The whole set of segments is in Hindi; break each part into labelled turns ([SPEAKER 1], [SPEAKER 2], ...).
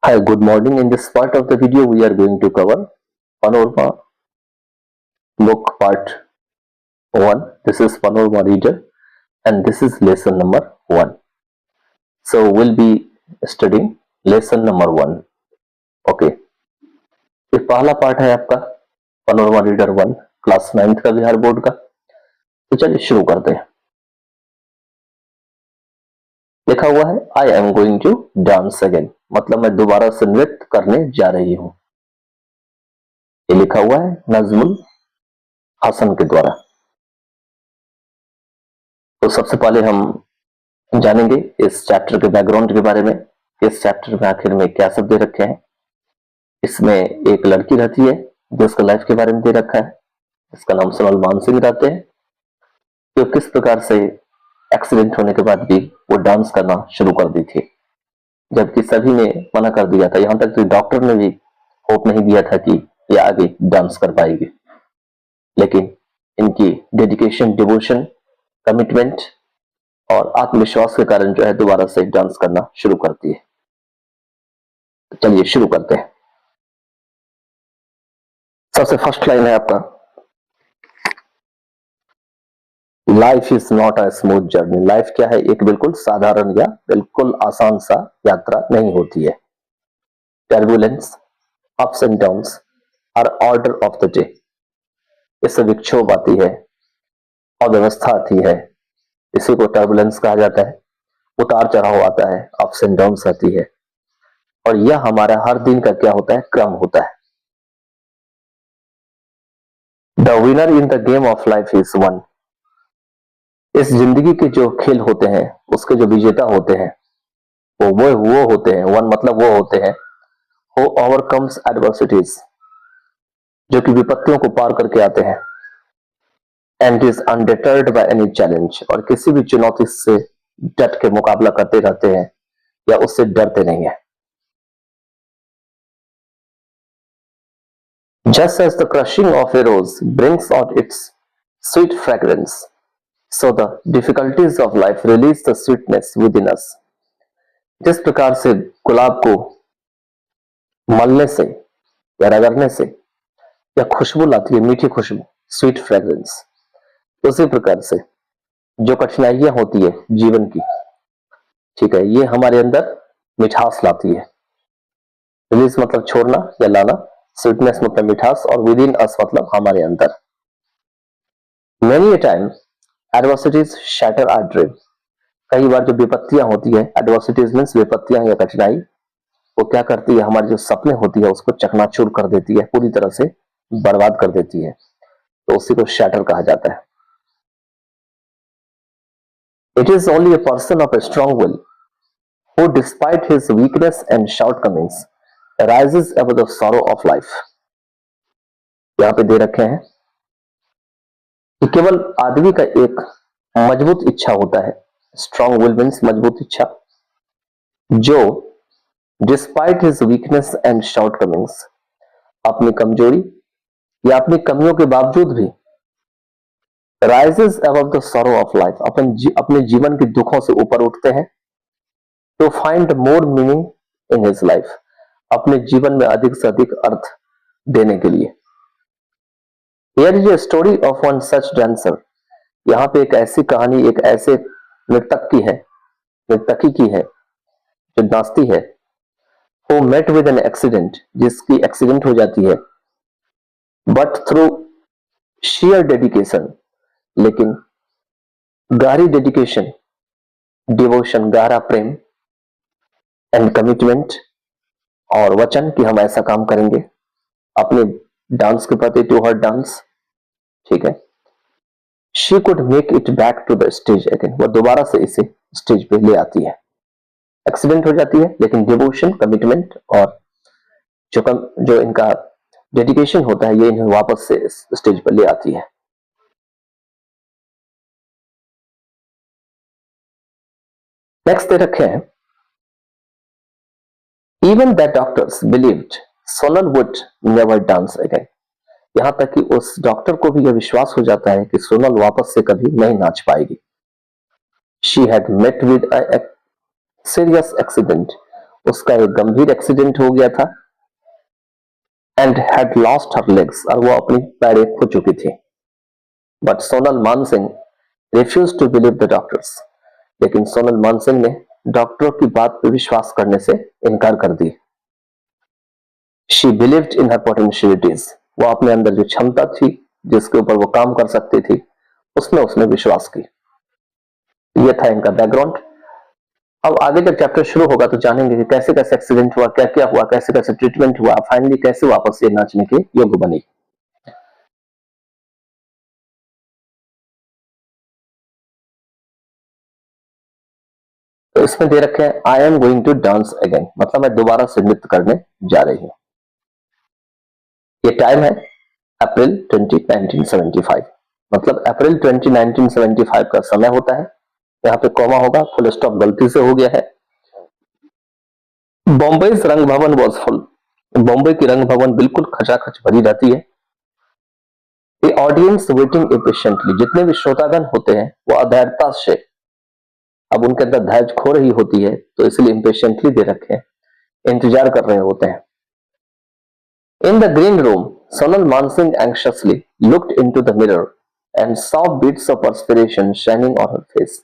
[SPEAKER 1] Hi, good morning. In this part of the video, we are going to cover Panorama book part 1. This is Panorama reader and this is lesson number 1. So, we'll be studying lesson number 1. Okay. ये पहला पार्ट है आपका Panorama reader 1 क्लास 9th का बिहार बोर्ड का। तो चलिए शुरू करते हैं। लिखा हुआ है I am going to dance again, मतलब मैं दोबारा से नृत्य करने जा रही हूँ। ये लिखा हुआ है नजमुल हसन के द्वारा। तो सबसे पहले हम जानेंगे इस चैप्टर के बैकग्राउंड के बारे में, इस चैप्टर में आखिर में क्या सब दे रखे हैं। इसमें एक लड़की रहती है जिसका लाइफ के बारे में दे रखा है, इसका नाम सोनल मानसिंह रहते हैं, जो किस प्रकार से एक्सीडेंट होने के बाद भी वो डांस करना शुरू कर दी थी, जबकि सभी ने मना कर दिया था। यहां तक तो डॉक्टर ने भी होप नहीं दिया था कि ये आगे डांस कर पाएगी, लेकिन इनकी डेडिकेशन, डिवोशन, कमिटमेंट और आत्मविश्वास के कारण जो है दोबारा से डांस करना शुरू करती है। चलिए शुरू करते हैं। सबसे फर्स्ट लाइन है आपका, life is not a smooth journey. Life क्या है? एक बिल्कुल साधारण या बिल्कुल आसान सा यात्रा नहीं होती है। Turbulence, ups and downs are order of the day. इससे विक्षोभ आती है, अव्यवस्था आती है, इसी को टर्बुलेंस कहा जाता है। उतार चढ़ाव आता है, अप्स एंड डाउन्स आती है, और यह हमारा हर दिन का क्या होता है? क्रम होता है। The winner in the game of life is one. इस जिंदगी के जो खेल होते हैं उसके जो विजेता होते हैं वो होते हैं, वन मतलब वो होते हैं who overcomes adversities, जो कि विपत्तियों को पार करके आते हैं, and is undeterred by any challenge, और किसी भी चुनौती से डट के मुकाबला करते रहते हैं या उससे डरते नहीं है। Just as the crushing of a rose brings out its sweet fragrance, so the difficulties of life release the sweetness within us. जिस प्रकार से गुलाब को मलने से या रगड़ने से या खुशबू लाती है, मीठी खुशबू, स्वीट फ्रेग्रेंस, उसी प्रकार से जो कठिनाइयां होती है जीवन की, ठीक है, ये हमारे अंदर मिठास लाती है। रिलीज मतलब छोड़ना या लाना, स्वीटनेस मतलब मिठास, और विद इन अस मतलब हमारे अंदर। Many a time adversities shatter our dream. कई बार जो विपत्तियां होती है, एडवर्सिटीज मींस विपत्तियां या कठिनाई, वो क्या करती है? हमारे जो सपने होती है उसको चकनाचूर कर देती है, पूरी तरह से बर्बाद कर देती है, तो उसी को शैटर कहा जाता है। It is only a person of a strong will who despite his weakness and shortcomings rises above the sorrow of life. यहां पे दे रखे हैं कि केवल आदमी का एक मजबूत इच्छा होता है, स्ट्रॉन्ग विल मीन्स मजबूत इच्छा, जो despite his weakness and shortcomings, अपनी कमजोरी या अपनी कमियों के बावजूद भी rises above the sorrow of life, अपने जीवन के दुखों से ऊपर उठते हैं, to find more meaning in his life, अपने जीवन में अधिक से अधिक अर्थ देने के लिए। Here is a story of one such dancer. यहाँ पे एक ऐसी कहानी एक ऐसे नर्तकी की है जो नाचती है, who met with an accident, जिसकी एक्सीडेंट हो जाती है, but through sheer dedication, लेकिन गहरी डेडिकेशन, डिवोशन गहरा प्रेम, एंड कमिटमेंट और वचन कि हम ऐसा काम करेंगे अपने डांस के प्रति, टू हर डांस, ठीक है, she could make it back to the stage again, वो दोबारा से इसे स्टेज पे ले आती है। एक्सीडेंट हो जाती है लेकिन डिवोशन, कमिटमेंट और जो इनका डेडिकेशन होता है ये इन्हें वापस से स्टेज पर ले आती है। नेक्स्ट दे रखे हैं, even that doctors believed Sonal would never dance again. यहां तक कि उस डॉक्टर को भी यह विश्वास हो जाता है कि सोनल वापस से कभी नहीं नाच पाएगी। She had met with a serious accident, उसका एक गंभीर एक्सीडेंट हो गया था and had lost her legs, और वो अपनी पैरें खो चुकी थी। But Sonal Mansingh refuse to believe the doctors, लेकिन सोनल मानसिंह ने डॉक्टरों की बात पर विश्वास करने से इनकार कर दी। She believed in her potentialities, वो अपने अंदर जो क्षमता थी जिसके ऊपर वो काम कर सकती थी उसमें उसने विश्वास की। ये था इनका बैकग्राउंड। अब आगे जब चैप्टर शुरू होगा तो जानेंगे कि कैसे कैसे एक्सीडेंट हुआ, क्या क्या हुआ, कैसे कैसे ट्रीटमेंट हुआ, फाइनली कैसे वापस ये नाचने के योग्य बनी। तो इसमें दे रखे हैं I am going to dance again, मतलब मैं दोबारा से नृत्य करने जा रही हूँ। ये टाइम है अप्रैल 1975, मतलब अप्रैल 1975 का समय होता है। यहाँ पे कॉमा होगा, फुल स्टॉप गलती से हो गया है। बॉम्बे रंग भवन वॉज फुल, बॉम्बे की रंग भवन बिल्कुल खचाखच भरी रहती है। The ऑडियंस वेटिंग impatiently, जितने भी श्रोतागण होते हैं वो अधैर्यता से, अब उनके अंदर धैर्य खो रही होती है तो इसलिए impatiently दे रखे हैं, इंतजार कर रहे होते हैं। In the green room, Sonal Mansingh anxiously looked into the mirror and saw bits of perspiration shining on her face.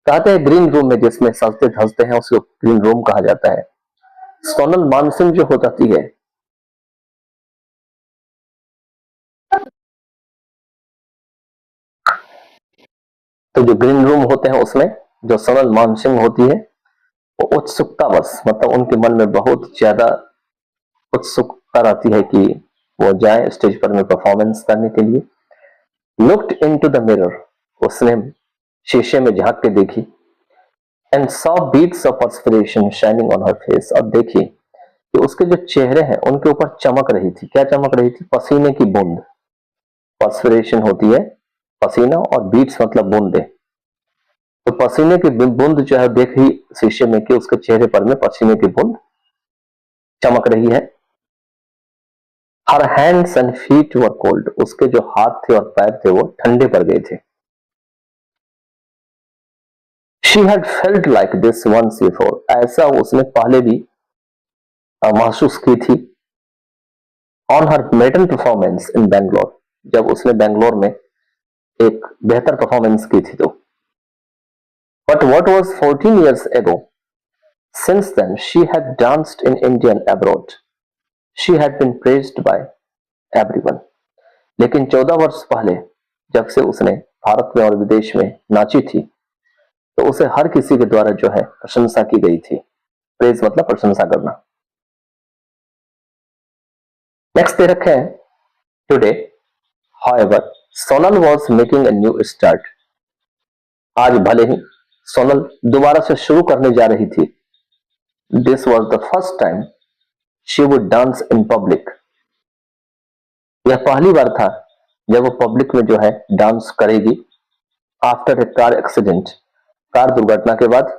[SPEAKER 1] कहते हैं ग्रीन रूम में जिसमें सजते धजते हैं उसको ग्रीन रूम कहा जाता है। सोनल मानसिंह जो हो जाती है तो जो ग्रीन रूम होते हैं उसमें जो सोनल मानसिंह होती है वो उत्सुकता बस, मतलब उनके मन में बहुत ज्यादा उत्सुकता रहती है कि वो जाए स्टेज पर में परफॉर्मेंस करने के लिए। लुक्ड इनटू द मिरर, उसने शीशे में झांक के देखी। And saw beads of perspiration shining on her face, और देखी कि उसके जो चेहरे हैं उनके ऊपर चमक रही थी। क्या चमक रही थी? पसीने की बूंद। पर्सपिरेशन होती है पसीना और बीट्स मतलब बूंदे। तो पसीने की बूंद जो है देखी शीशे में कि उसके चेहरे पर में पसीने की बूंद चमक रही है। Her hands and feet were cold, उसके जो हाथ थे और पैर थे वो ठंडे पड़ गए थे। She had felt like this once before, ऐसा उसने पहले भी महसूस की थी। On her maiden performance in Bangalore, जब उसने बैंगलोर में एक बेहतर परफॉर्मेंस की थी तो। But what was 14 years ago? Since then, she had danced in India and abroad. She had been praised by everyone. लेकिन 14 वर्ष पहले जब से उसने भारत में और विदेश में नाची थी तो उसे हर किसी के द्वारा जो है प्रशंसा की गई थी। प्रेज मतलब प्रशंसा करना। नेक्स्ट दे रखे हैं today however Sonal was making a new start. आज भले ही सोनल दोबारा से शुरू करने जा रही थी। This was the first time she would dance in public. यह पहली बार था जब वो पब्लिक में जो है डांस करेगी। After a car accident, car दुर्घटना के बाद,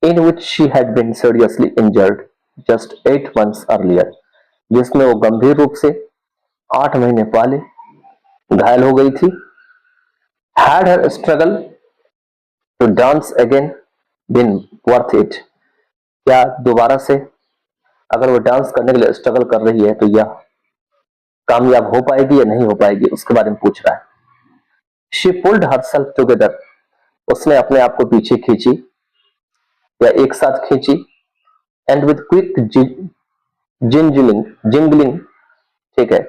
[SPEAKER 1] in which she had been seriously injured just 8 months earlier, जिसमें वो गंभीर रूप से 8 महीने पहले घायल हो गई थी। Had her struggle to dance again been worth it, क्या दोबारा से अगर वो डांस करने के लिए स्ट्रगल कर रही है तो यह कामयाब हो पाएगी या नहीं हो पाएगी, उसके बारे में पूछ रहा है। शी पुल्ड हरसेल्फ टुगेदर, उसने अपने आप को पीछे खींची या एक साथ खींची। एंड विद क्विक जिंगलिंग, ठीक है,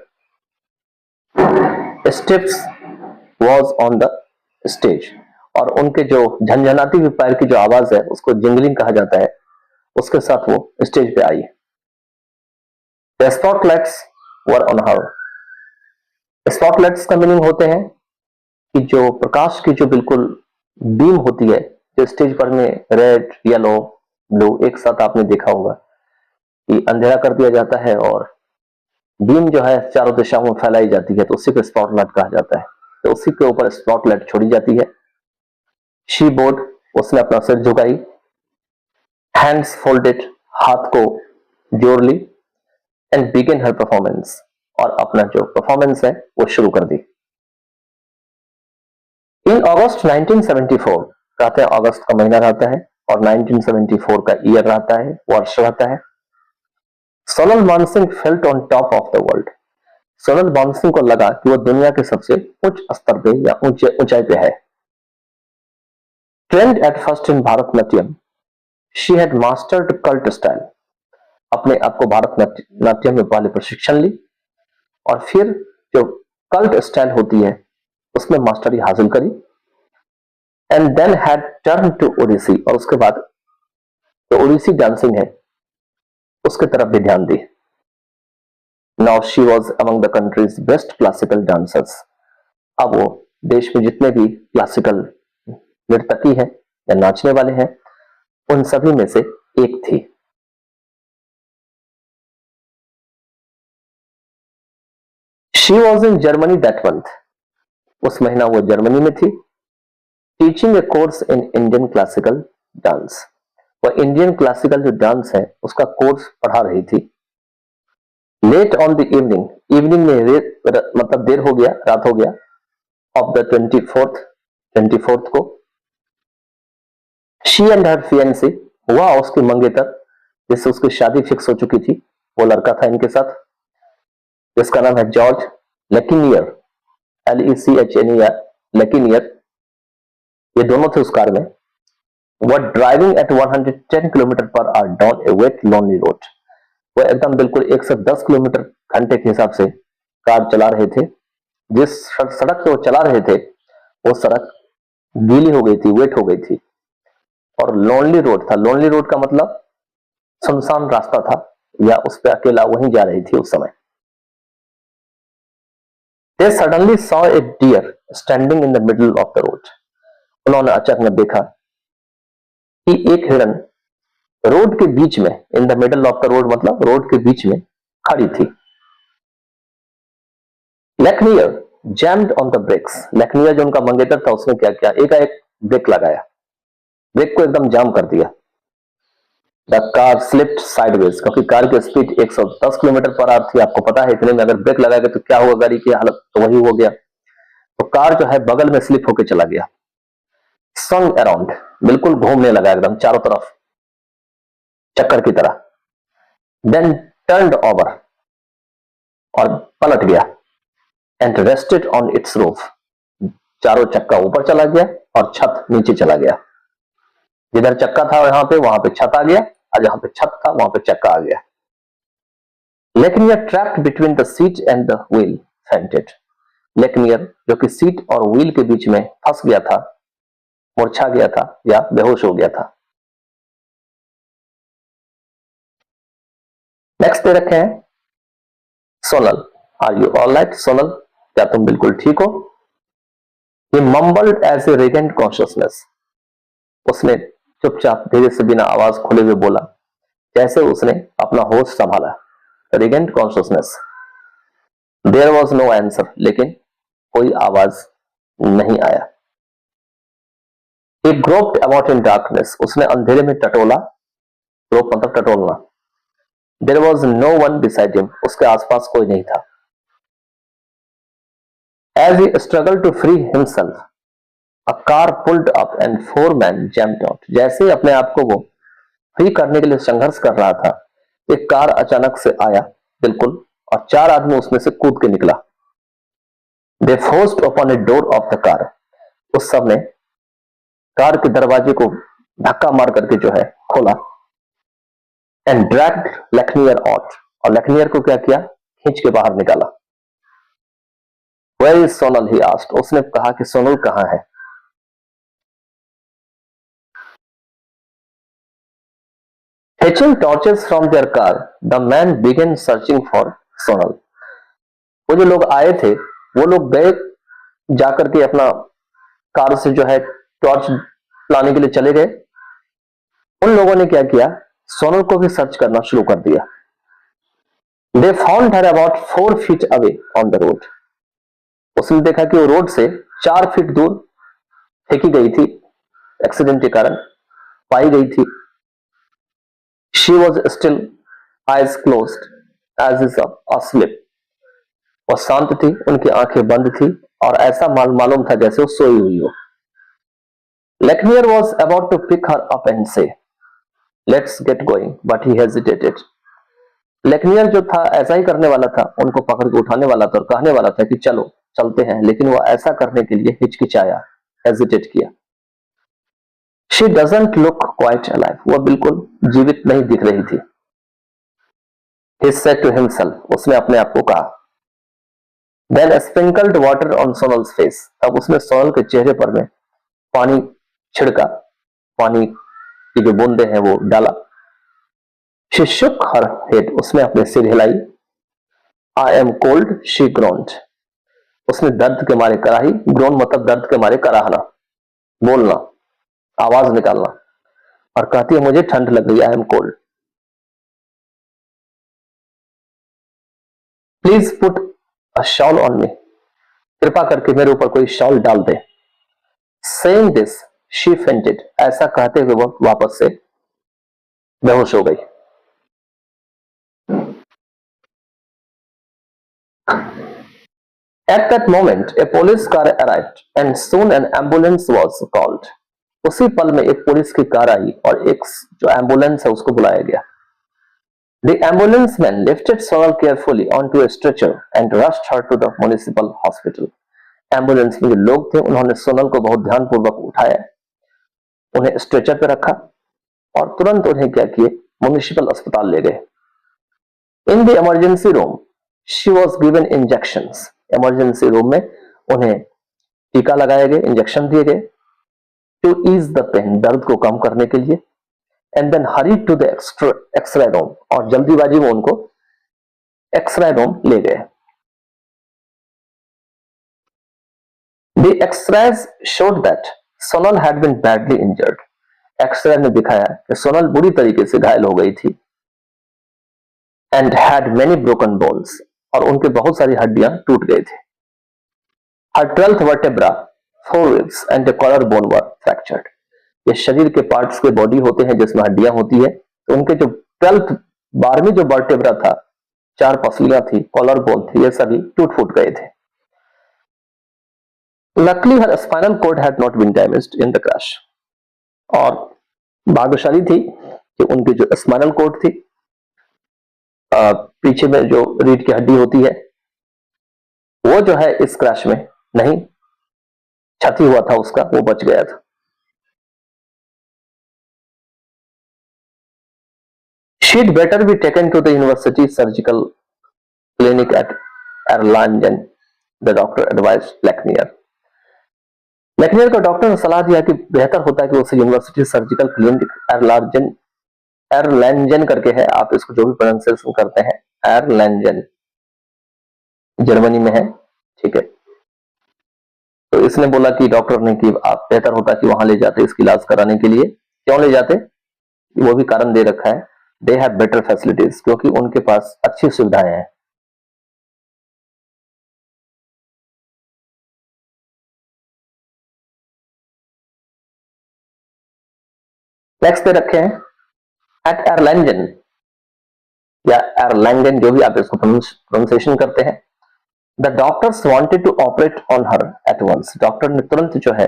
[SPEAKER 1] steps was on the stage, और उनके जो झंझनाती हुई पैर की जो आवाज है उसको जिंगलिंग कहा जाता है, उसके साथ वो स्टेज पे आई। The spotlights were on her. Spotlights का मीनिंग होते हैं कि जो प्रकाश की जो बिल्कुल बीम होती है, जो स्टेज पर में रेड येलो ब्लू एक साथ आपने देखा होगा कि अंधेरा कर दिया जाता है और बीम जो है चारों दिशाओं में फैलाई जाती है, तो उसी को स्पॉटलाइट कहा जाता है। तो उसी के ऊपर स्पॉटलाइट छोड़ी जाती है। शी बोर्ड, उसने अपना सिर झुकाई। हैंड्स फोल्डेड, हाथ को जोड़ ली। एंड बिगिन हर परफॉर्मेंस, और अपना जो परफॉर्मेंस है वो शुरू कर दी। इन अगस्त 1974, कहते हैं अगस्त का महीना रहता है, और 1974 का ईयर रहता है, वर्ष रहता है। Sonal Mansingh felt on top of the world. Sonal Mansingh को लगा कि वो दुनिया के सबसे उच्च स्तर पे या ऊंचाई पे है। Trend at first in Bharatanatyam, she had mastered cult style. अपने आप को भारतनाट्यम में पहले प्रशिक्षण ली और फिर जो कल्ट स्टाइल होती है उसमें मास्टरी हासिल करी। And then had turn to Odissi, और उसके बाद जो ओडिसी डांसिंग है उसके तरफ भी ध्यान दी। Now she was among the country's best classical dancers. अब वो देश में जितने भी क्लासिकल नर्तकी है या नाचने वाले हैं उन सभी में से एक थी। She was in Germany that month, उस महीना वो जर्मनी में थी। Teaching a course in Indian classical dance, वह इंडियन क्लासिकल जो डांस है उसका कोर्स पढ़ा रही थी। Late on the evening, evening में मतलब देर हो गया, रात हो गया, ऑफ द 24th को शी एंड हर फियंसी, हुआ उसकी मंगेतर जिससे उसकी शादी फिक्स हो चुकी थी, वो लड़का था इनके साथ जिसका नाम है जॉर्ज लेकिनियर, LECHNER, लेकिनियर। ये दोनों थे उस कार में। वह driving at 110 kilometre per hour down a wet lonely road, वह एकदम बिल्कुल 110 किलोमीटर घंटे के हिसाब से कार चला रहे थे। जिस सड़क पे वो चला रहे थे वो सड़क गीली हो गई थी, वेट हो गई थी और लोनली रोड था। लोनली रोड का मतलब सुनसान रास्ता था या उस पे अकेला वहीं जा रही थी उस समय। They suddenly saw a deer standing in the middle of the road. उन्होंने अचानक देखा कि एक हिरन रोड के बीच में, इन the middle of the road मतलब रोड के बीच में खड़ी थी। लेकनियर जैम्ड ऑन द ब्रेक्स, लेकनियर जो उनका मंगेतर था उसने क्या किया, एकाएक ब्रेक लगाया, ब्रेक को एकदम जाम कर दिया। द कार स्लिप्ड साइडवेज, क्योंकि कार की स्पीड 110 किलोमीटर पर आवर थी। आपको पता है इतने में अगर ब्रेक लगाएगा तो क्या होगा गाड़ी की हालत, तो वही हो गया। तो कार जो है बगल में स्लिप होकर चला गया। swung अराउंड, बिल्कुल घूमने लगा एकदम चारों तरफ चक्कर की तरह। देन टर्न्ड ओवर, और पलट गया। And rested on it's roof, चारों चक्का ऊपर चला गया और छत नीचे चला गया। जिधर चक्का था वहां पे छत आ गया, और जहां पे छत था वहां पे चक्का आ गया। लेकिन यह trapped between the seat and the wheel fainted, लेकिन यह जो कि सीट और व्हील के बीच में फंस गया था, मूर्छा गया था या बेहोश हो गया था। नेक्स्ट दे रखे हैं Sonal, are you all right Sonal, क्या तुम बिल्कुल ठीक हो। ये mumbled as a regained consciousness, उसने चुपचाप धीरे से बिना आवाज खोले हुए बोला जैसे उसने अपना होश संभाला। Regained consciousness. There was no answer, लेकिन कोई आवाज नहीं आया। He groped about in darkness, उसने अंधेरे में टटोला, ग्रोप मतलब टटोलना। There was no one beside him, उसके आसपास कोई नहीं था। As he struggled to free himself, a car pulled up and 4 men jumped out. जैसे अपने आप को वो फ्री करने के लिए संघर्ष कर रहा था, एक कार अचानक से आया बिल्कुल, और 4 आदमी उसमें से कूद के निकला। They forced open a door of the car, उस सब ने कार के दरवाजे को धक्का मार करके जो है खोला। एंड ड्रैग्ड लेकनियर आउट, और लेकनियर को क्या किया, खींच के बाहर निकाला। Where is Sonal, he asked, उसने कहा कि सोनल कहां है। Fetching torches from their car, the man began searching for Sonal. वो जो लोग आए थे वो लोग गए जाकर के अपना कार से जो है टॉर्च लाने के लिए चले गए। उन लोगों ने क्या किया, सोनल को भी सर्च करना शुरू कर दिया। They found her about 4 feet away on the road, उसने देखा कि वो रोड से 4 फीट दूर फेंकी गई थी, एक्सीडेंट के कारण पाई गई थी। She was still, eyes closed as is asleep, वो शांत थी, उनकी आंखें बंद थी और ऐसा मालूम था जैसे वो सोई हुई हो। Lechnier was about to pick her up and say, "Let's get going," but he hesitated. लेक्नियर जो था ऐसा ही करने वाला था, उनको पकड़ के उठाने वाला था और कहने वाला था कि चलो चलते हैं, लेकिन वो ऐसा करने के लिए हिचकिचाया, हेजिटेट किया। She doesn't look quite alive, वह बिल्कुल जीवित नहीं दिख रही थी। He said to himself, उसने अपने आप को कहा। Then sprinkled water on Sonal's face, तब उसने सोनल के चेहरे पर में पानी छिड़का, पानी की जो बूंदे हैं वो डाला। She shook her head, उसने अपने सिर हिलाई। I am cold, she groaned, उसने दर्द के मारे कराही, ग्रोन मतलब दर्द के मारे कराहना, बोलना, आवाज निकालना, और कहती है मुझे ठंड लग गई, I am cold. Please put a shawl on me, कृपा करके मेरे ऊपर कोई शॉल डाल दे। Saying this, she fainted, ऐसा कहते हुए वो वापस से बेहोश हो गई। At that moment, a police car arrived and soon an ambulance was called. उसी पल में एक पुलिस की कार आई और एक जो एम्बुलेंस है उसको बुलाया गया। The ambulance man lifted Sonal carefully onto a stretcher and rushed her to the municipal hospital. Ambulance में जो लोग थे उन्होंने सोनल को बहुत ध्यानपूर्वक उठाया, उन्हें स्ट्रेचर पे रखा और तुरंत उन्हें क्या किए, म्युनिसिपल अस्पताल ले गए। In the emergency room she was given injections, emergency room में उन्हें टीका लगाए गए, इंजेक्शन दिए गए, टू ईज द पेन, दर्द को कम करने के लिए। And then hurried to the X-ray room, और जल्दीबाजी में उनको एक्सरे रूम ले गए। The X-rays showed that Sonal had been badly injured. X-ray ने दिखाया कि सोनल बुरी तरीके से घायल हो गई थी। And had many broken bones, और उनके बहुत सारी हड्डियां टूट गई थी। Her 12th vertebra, 4 ribs and a collarbone were fractured. ये शरीर के पार्ट्स के बॉडी होते हैं जिसमें हड्डियां होती है, तो उनके जो 12वीं जो वर्टेब्रा था, 4 पसलियां थी, कॉलर बोन थी, ये सभी टूट फूट गए थे। Luckily her spinal cord had not been damaged in the crash. और भाग्यशाली थी कि उनकी जो स्पाइनल कोड थी, पीछे में जो रीढ़ की हड्डी होती है, वो जो है इस क्रैश में नहीं क्षति हुआ था उसका, वो बच गया था। She'd better be taken to the university surgical clinic at Erlangen, the doctor advised Lechnier. लेक्नियर को डॉक्टर ने सलाह दिया कि बेहतर होता है कि उसे यूनिवर्सिटी सर्जिकल क्लिनिक एरलैंजन करके है, आप इसको जो भी प्रोनाउंसिएशन करते हैं, एरलैंजन जर्मनी में है, ठीक है। तो इसने बोला कि डॉक्टर ने कि आप बेहतर होता कि वहां ले जाते इसकी इलाज कराने के लिए। क्यों ले जाते, वो भी कारण दे रखा है। दे हैव बेटर फैसिलिटीज, क्योंकि उनके पास अच्छी सुविधाएं हैं। नेक्स्ट पे रखे हैं एट एरलैंजन या एरलैंगन, जो भी आप इसको प्रोनाउंसिएशन करते हैं। The doctors wanted to operate on her at once, doctor ने तुरंत जो है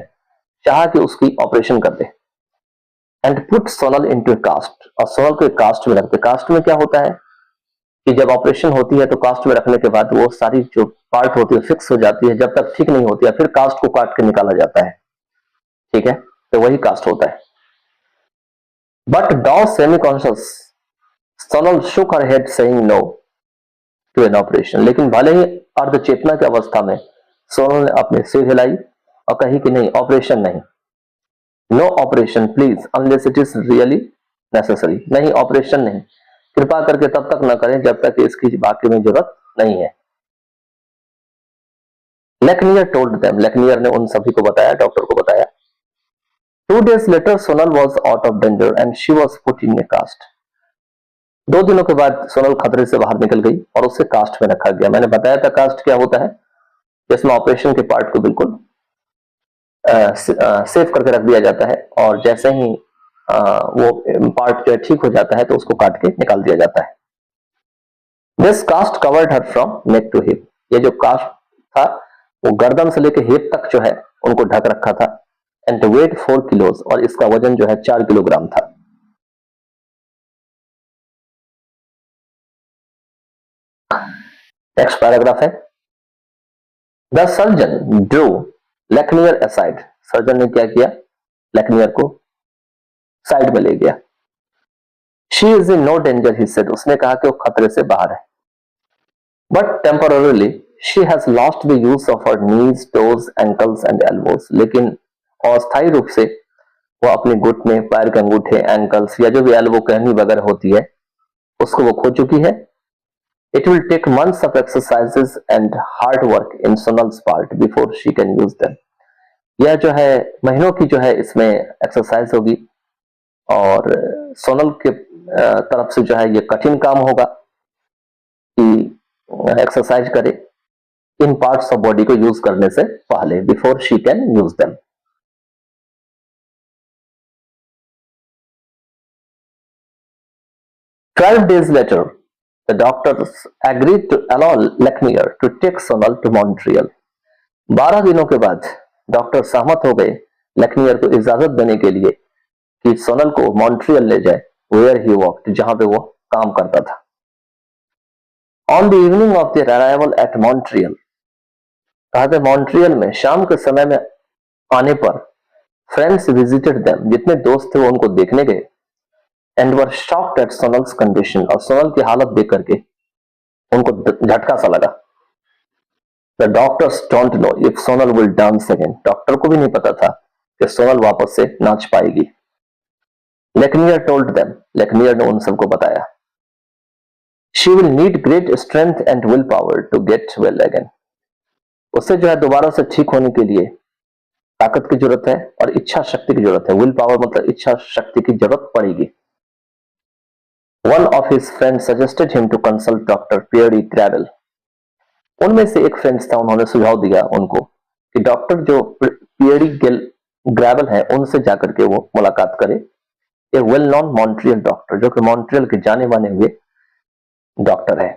[SPEAKER 1] चाहा कि उसकी ऑपरेशन कर दे। And put Sonal into a cast, और सोनल को एक कास्ट में रखते। कास्ट में क्या होता है कि जब ऑपरेशन होती है तो कास्ट में रखने के बाद वो सारी जो पार्ट होती है फिक्स हो जाती है, जब तक ठीक नहीं होती है फिर कास्ट को काट के निकाला जाता है, ठीक है, तो वही कास्ट होता है। बट डॉ semi conscious Sonal shook her head saying no to an operation, लेकिन भले ही अर्ध चेतना की अवस्था में सोनल ने अपने सिर हिलाई और कही कि नहीं, ऑपरेशन नहीं, no operation please unless it is really necessary, नहीं ऑपरेशन नहीं, कृपा करके तब तक न करें जब तक इसकी बाकी में जरूरत नहीं है। लेक्नियर टोल्ड देम, लेक्नियर ने उन सभी को बताया, डॉक्टर को बताया। 2 days later Sonal was out of danger and she was put in a cast. 2 दिनों के बाद सोनल खतरे से बाहर निकल गई और उसे कास्ट में रखा गया। मैंने बताया था कास्ट क्या होता है, जिसमें ऑपरेशन के पार्ट को बिल्कुल सेव करके रख दिया जाता है, और जैसे ही वो पार्ट जो है ठीक हो जाता है तो उसको काट के निकाल दिया जाता है। This cast covered her from neck to hip, ये जो कास्ट था वो गर्दन से लेकर हिप तक जो है उनको ढक रखा था। एंड वेट 4 किलोज, और इसका वजन जो है 4 किलोग्राम था। नेक्स्ट पैराग्राफ है, द सर्जन ड्रू लेकनियर असाइड। सर्जन ने क्या किया, लेकनियर को साइड में ले गया। She is in no danger he said, उसने कहा कि वो खतरे से बाहर है। But temporarily she has lost the use of her knees, toes, ankles and elbows, लेकिन अस्थायी रूप से वो अपने घुटने, पैर के अंगूठे, एंकल्स या जो भी एल्बो कहनी वगैरह होती है उसको वो खो चुकी है। It will take months of exercises and hard work in Sonal's part before she can use them. यह जो है महीनों की जो है इसमें एक्सरसाइज होगी और सोनल के तरफ से जो है ये कठिन काम होगा कि एक्सरसाइज करे इन पार्ट्स ऑफ बॉडी को यूज करने से पहले, before she can use them. Twelve days later, the doctors agreed to allow Lechnier to take Sonal to Montreal. 12 दिनों के बाद डॉक्टर सहमत हो गए लेक्नियर को इजाजत देने के लिए कि सोनल को मॉन्ट्रियल ले जाए, वेयर ही वर्कड, जहां पे वो काम करता था। On the evening of their arrival at Montreal, कहा था मॉन्ट्रियल में शाम के समय में आने पर फ्रेंड्स विजिटेड देम, जितने दोस्त थे वो उनको देखने गए, and were shocked eight Sonal's condition, और सोनल की हालत देख करके उनको झटका सा लगा। The doctors don't know if Sonal will dance again, doctor को भी नहीं पता था कि सोनल वापस से नाच पाएगी। लेक्नियर टोल्ड देम, लेक्नियर ने उन सबको बताया, she will need great strength and will power to get well again, उससे जो है दोबारा से ठीक होने के लिए ताकत की जरूरत है और इच्छा शक्ति की जरूरत है। विल पावर मतलब इच्छा शक्ति की जरूरत पड़ेगी। One of his friend suggested him to consult doctor Pierre Gravel, उनमें से एक फ्रेंड्स था, उन्होंने सुझाव दिया उनको कि डॉक्टर जो पियरी ग्रैवल है उनसे जाकर के वो मुलाकात करे, ए वेल नोन मॉन्ट्रियल डॉक्टर, जो कि मॉन्ट्रियल के जाने माने हुए डॉक्टर है।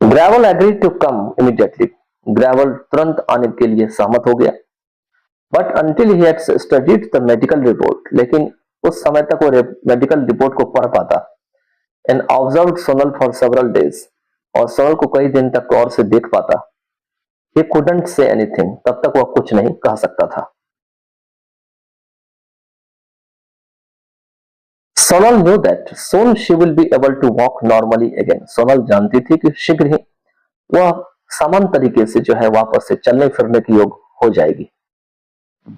[SPEAKER 1] ग्रैवल एग्रीड टू कम इमीडिएटली, ग्रैवल तुरंत आने के लिए सहमत हो गया। But until he had studied the medical report, लेकिन उस समय तक वो मेडिकल रिपोर्ट को पढ़ पाता, and observed Sonal for several days, और सोनल को कई दिन तक गौर से देख पाता। he couldn't say anything, तब तक वह कुछ नहीं कह सकता था। Sonal knew that soon she will be able to walk normally again, Sonal जानती थी कि शीघ्र ही वह सामान्य तरीके से जो है वापस से चलने फिरने के योग हो जाएगी।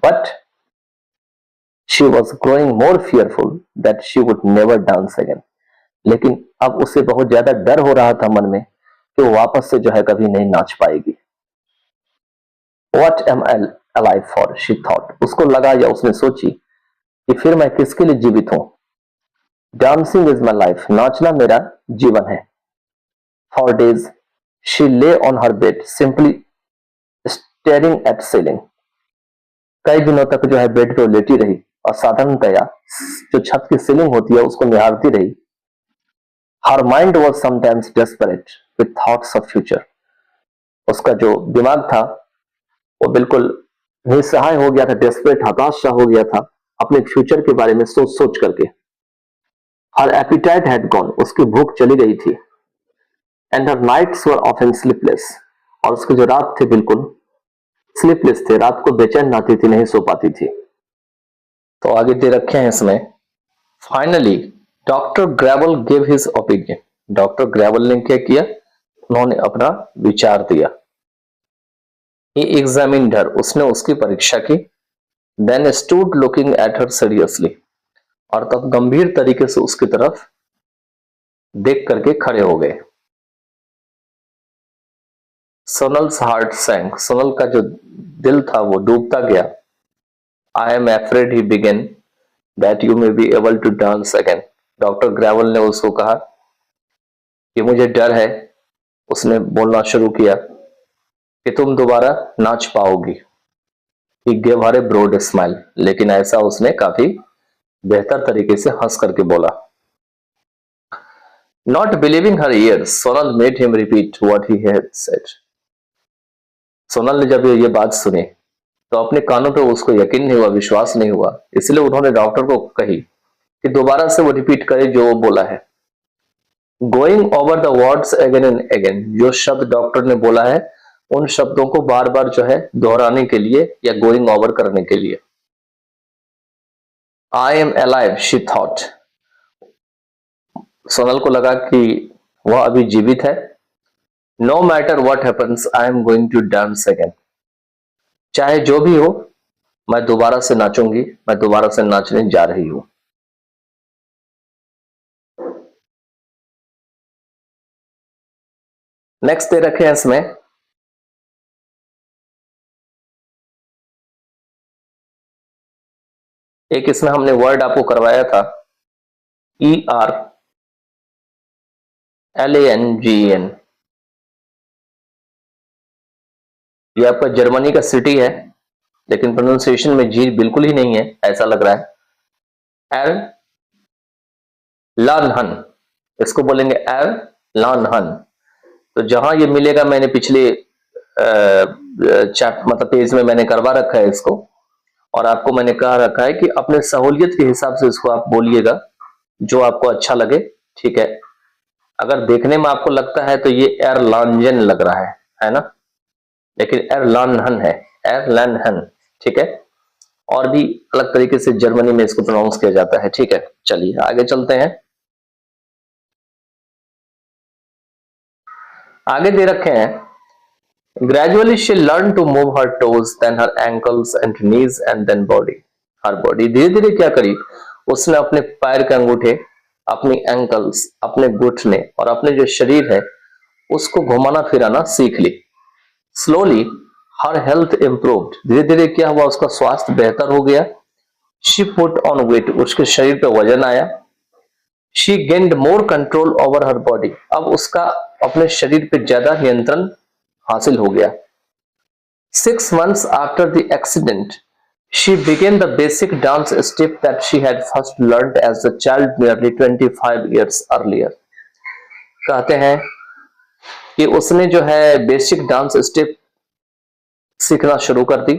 [SPEAKER 1] But she was growing more fearful that she would never dance again, लेकिन अब उसे बहुत ज्यादा डर हो रहा था मन में कि वो वापस से जो है कभी नहीं नाच पाएगी। What am I alive for? She thought, उसको लगा या उसने सोची कि फिर मैं किसके लिए जीवित हूं। Dancing is my life, नाचना मेरा जीवन है। For days she lay on her bed simply staring at ceiling, कई दिनों तक जो है बेड पे लेटी रही और साधारणतया जो छत की सीलिंग होती है उसको निहारती रही। Her mind was sometimes desperate with thoughts of future, उसका जो दिमाग था वो बिल्कुल निस्सहाय हो गया था, डेस्परेट, हताश सा हो गया था अपने फ्यूचर के बारे में सोच सोच करके। Her appetite had gone, उसकी भूख चली गई थी। And her nights were often sleepless, और उसके जो रात थे बिल्कुल स्लीपलेस थे, रात को बेचैन आती थी, नहीं सो पाती थी। तो आगे दे रखे हैं इसमें, finally doctor Gravel give his opinion, doctor Gravel ने क्या किया, उन्होंने अपना विचार दिया। ही एग्जामिन्ड हर, उसने उसकी परीक्षा की। Then stood looking at her seriously, और तब गंभीर तरीके से उसकी तरफ देख करके खड़े हो गए। सोनल्स हार्ट सैंक, सोनल का जो दिल था वो डूबता गया। I am afraid he began that you may be able to dance again, doctor Gravel ने उसको कहा कि मुझे डर है, उसने बोलना शुरू किया कि तुम दोबारा नाच पाओगी। He gave her a broad smile, लेकिन ऐसा उसने काफी बेहतर तरीके से हंस करके बोला। Not believing her years, Sonal made him repeat what he had said, Sonal ने जब ये बात सुनी तो अपने कानों पे उसको यकीन नहीं हुआ, विश्वास नहीं हुआ, इसलिए उन्होंने डॉक्टर को कही कि दोबारा से वो रिपीट करे जो वो बोला है। Going over the words again and again, जो शब्द डॉक्टर ने बोला है उन शब्दों को बार बार जो है दोहराने के लिए या गोइंग ओवर करने के लिए। I am alive she thought, Sonal को लगा कि वह अभी जीवित है। No matter what happens I am going to dance again, चाहे जो भी हो मैं दोबारा से नाचूंगी, मैं दोबारा से नाचने जा रही हूं। नेक्स्ट दे रखे हैं इसमें एक, इसमें हमने वर्ड आपको करवाया था ERLANGEN, ये आपका जर्मनी का सिटी है लेकिन प्रोनाउंसिएशन में जी बिल्कुल ही नहीं है, ऐसा लग रहा है। एर लानहन, इसको बोलेंगे एर लानहन। तो जहां ये मिलेगा, मैंने पिछले मतलब पेज में मैंने करवा रखा है इसको, और आपको मैंने कहा रखा है कि अपने सहूलियत के हिसाब से इसको आप बोलिएगा, जो आपको अच्छा लगे, ठीक है। अगर देखने में आपको लगता है तो ये एयरलांजन लग रहा है ना, लेकिन एयरलानहन है, एयरलानहन, ठीक है। और भी अलग तरीके से जर्मनी में इसको प्रोनाउंस किया जाता है, ठीक है। चलिए आगे चलते हैं। आगे दे रखे हैं gradually she learned to move her toes, then her ankles and knees and then body, her body। धीरे धीरे क्या करी, उसने अपने पैर के अंगूठे, अपनी एंकल्स, अपने घुटने और अपने जो शरीर है उसको घुमाना फिराना सीख ली। स्लोली हर हेल्थ इम्प्रूव्ड, धीरे धीरे क्या हुआ, उसका स्वास्थ्य बेहतर हो गया। शी पुट ऑन वेट, उसके शरीर पे वजन आया। She gained more control over her body, अब उसका अपने शरीर पे ज्यादा नियंत्रण हासिल हो गया। 6 months after the accident, she began the basic dance step that she had first learned as a child nearly 25 years earlier। कहते हैं कि उसने जो है बेसिक डांस स्टेप सीखना शुरू कर दी,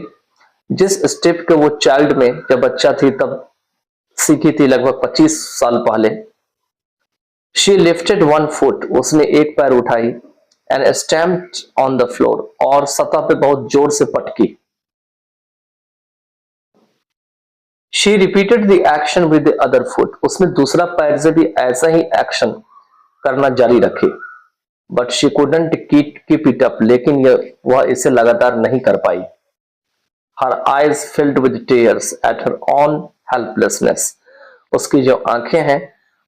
[SPEAKER 1] जिस स्टेप के वो चाइल्ड में जब बच्चा थी तब सीखी थी, लगभग 25 साल पहले। शी लिफ्टेड वन फुट, उसने एक पैर उठाई, and stamped on the floor, और सतह पे बहुत जोर से पटकी। She repeated the action with the other foot, उसने दूसरा पैर से भी ऐसा ही एक्शन करना जारी रखी। But she couldn't keep it up, लेकिन वह इसे लगातार नहीं कर पाई। Her eyes filled with tears at her own helplessness, उसकी जो आंखें हैं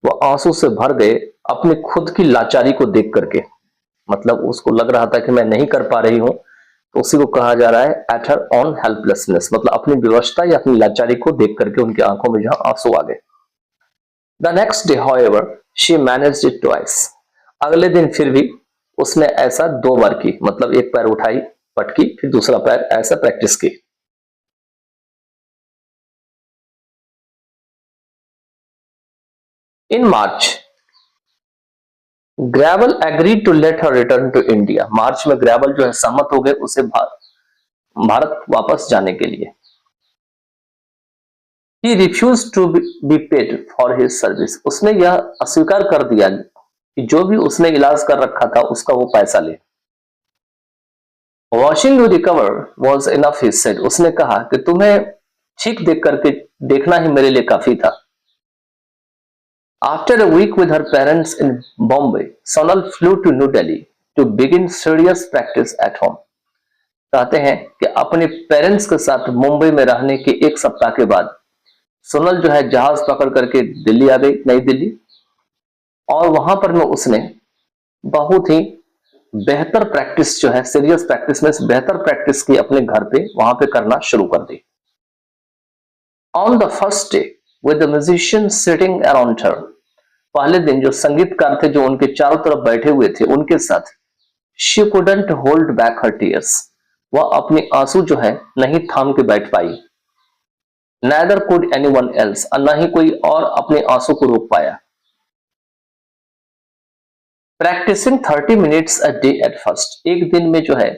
[SPEAKER 1] वह आंसू से भर गए अपनी खुद की लाचारी को देख करके। मतलब उसको लग रहा था कि मैं नहीं कर पा रही हूं, तो उसी को कहा जा रहा है एट हर ऑन हेल्पलेसनेस, मतलब अपनी विवशता या अपनी लाचारी को देख करके उनकी आंखों में जहां आंसू आ गए। The next day however she managed it twice, अगले दिन फिर भी उसने ऐसा 2 बार की, मतलब एक पैर उठाई, पटकी, फिर दूसरा पैर, ऐसा प्रैक्टिस की। In March Gravel agreed to let her return to India, March में ग्रेवल जो है सहमत हो गए उसे भारत वापस जाने के लिए। He refuse to be paid for his service, उसने यह अस्वीकार कर दिया कि जो भी उसने इलाज कर रखा था उसका वो पैसा ले। Washing you recover was enough, he said, उसने कहा कि तुम्हें ठीक देख करके देखना ही मेरे लिए काफी था। After a week with her parents in Bombay, Sonal flew to New Delhi to begin serious practice at home। कहते हैं कि अपने पेरेंट्स के साथ मुंबई में रहने के 1 सप्ताह के बाद सोनल जो है जहाज पकड़ करके दिल्ली आ गई, नई दिल्ली, और वहां पर में उसने बहुत ही बेहतर प्रैक्टिस जो है, सीरियस प्रैक्टिस में बेहतर प्रैक्टिस की अपने घर पे वहां पे करना शुरू कर दी। On the first day with the musician sitting around her, पहले दिन जो संगीतकार थे जो उनके चारों तरफ बैठे हुए थे उनके साथ, she couldn't hold back her tears, वह अपने आंसू जो है नहीं थाम के बैठ पाई। Neither could anyone else, न ही कोई और अपने आंसू को रोक पाया। Practising 30 minutes a day at first, एक दिन में जो है